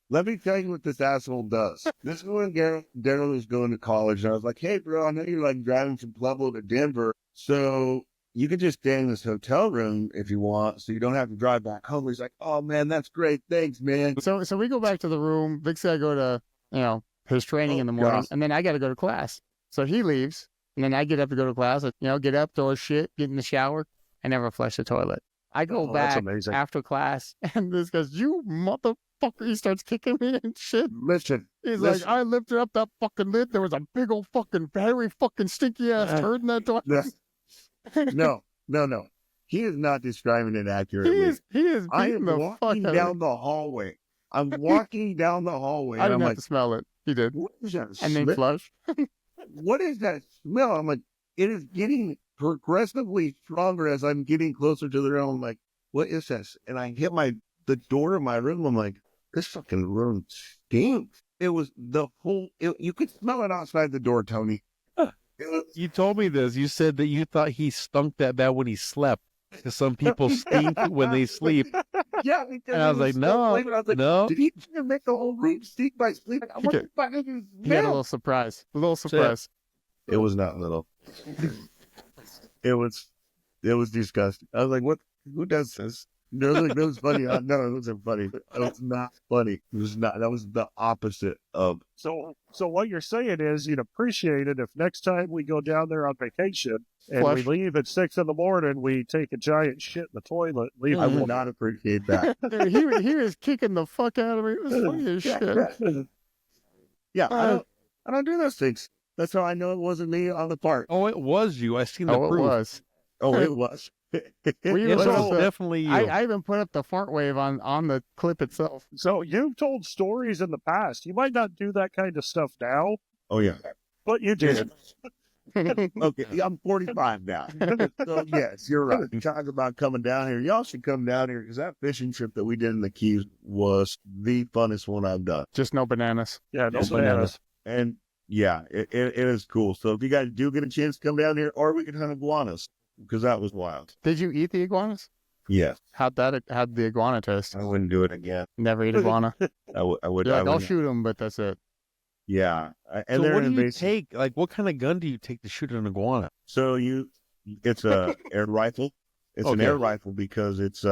Let me tell you what this asshole does. This is when Daryl was going to college, and I was like, hey, bro, I know you're like driving from Pueblo to Denver, so you could just stay in this hotel room if you want, so you don't have to drive back home. He's like, oh, man, that's great. Thanks, man. So we go back to the room. Vic's got to go to, his training in the morning, gosh. and then I got to go to class. So he leaves, and then I get up to go to class. Get up, throw a shit, get in the shower. I never flush the toilet. I go That's back amazing. after class, and this goes, you motherfucker. He starts kicking me and shit. Listen, He's listen. like, I lifted up that fucking lid. There was a big old fucking hairy fucking stinky ass turd in that toilet. No. He is not describing it accurately. He is I beating am the fuck walking out of down me. the hallway. I'm walking down the hallway, I and I'm didn't have like, to smell it. He did. what is that And then smell? flush. What is that smell? I'm like, it is getting progressively stronger as I'm getting closer to the room. I'm like, what is this? And I hit the door of my room. I'm like, this fucking room stinks. It was you could smell it outside the door, Tony. It was- You told me this. You said that you thought he stunk that bad when he slept. Because some people stink when they sleep. yeah, because And I it was like, so no, late. I was like, no. did he make the whole room stink by sleeping? What the fuck is this He had a smell? little surprise. A little Shit. surprise. It was not little. It was disgusting. I was like, what? Who does this? No, it was funny. No, it wasn't funny. It was not funny. It was not. That was the opposite of. So what you're saying is you'd appreciate it if next time we go down there on vacation and Flush. we leave at 6 a.m, we take a giant shit in the toilet. Leave I it would not appreciate that. Dude, he was kicking the fuck out of me. It was funny as shit. Yeah, I don't do those things. That's how I know it wasn't me on the part. Oh, it was you. I seen the Oh, it proof. was. Oh, it was. We It even was put up the- definitely you. I even put up the fart wave on the clip itself. So you've told stories in the past. You might not do that kind of stuff now, Oh yeah. but you did. Okay, yeah, I'm 45 now. So yes, you're right. You talk about coming down here. Y'all should come down here because that fishing trip that we did in the Keys was the funnest one I've done. Just no bananas. Yeah, no Yes, bananas. And yeah, it is cool. So if you guys do get a chance to come down here, or we can hunt iguanas because that was wild. Did you eat the iguanas? Yes, How'd the iguana taste? I wouldn't do it again. Never eat iguana. I would. You're I like, I'll would. shoot them, but that's it. Yeah, and So they're what do you invasive. take? Like, what kind of gun do you take to shoot an iguana? So it's a air rifle. It's an Okay. air rifle because it's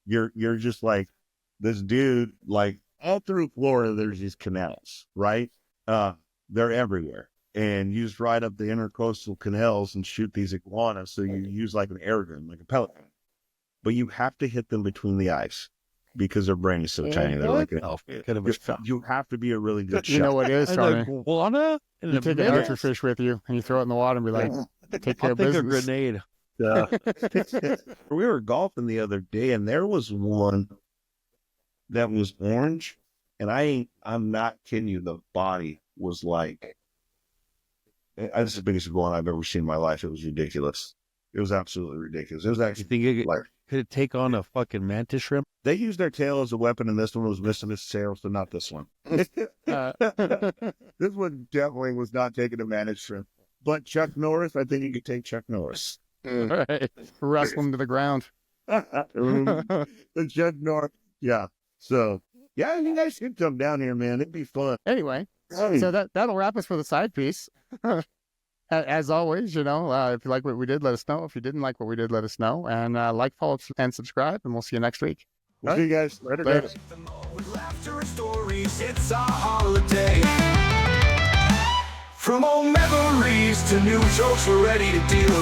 you're just like this dude. Like all through Florida, there's these canals, right? They're everywhere, and you just ride up the intercoastal canals and shoot these iguanas. So you use like an air gun, like a pellet gun, but you have to hit them between the eyes because their brain is so tiny. They're like Oh, kind of a shot. you have to be a really good You shot. know what it is, An Tony? iguana? In You a take an minute? archer fish with you, and you throw it in the water and be like, take care I'll of take a business. grenade. Yeah. We were golfing the other day, and there was one that was orange, and I'm not kidding you. The body was like, it's the biggest iguana I've ever seen in my life. It was ridiculous. It was absolutely ridiculous. It was You actually think it like could it take on a fucking mantis shrimp? they used their tail as a weapon, and this one was missing its tail, so not this one. Uh, This one definitely was not taking a managed shrimp. But Chuck Norris, I think you could take Chuck Norris. right. Wrestle him to the ground. The Chuck Norris, yeah. So yeah, you guys should come down here, man. It'd be fun. Anyway, Hey. so that'll wrap us for the side piece. As always, if you like what we did, let us know. If you didn't like what we did, let us know. And like, follow, and subscribe, and we'll see you next week. We'll see you guys Later, Later. guys. With laughter and stories, it's our holiday. From old memories to new jokes, we're ready to deal.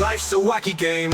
Life's a wacky game.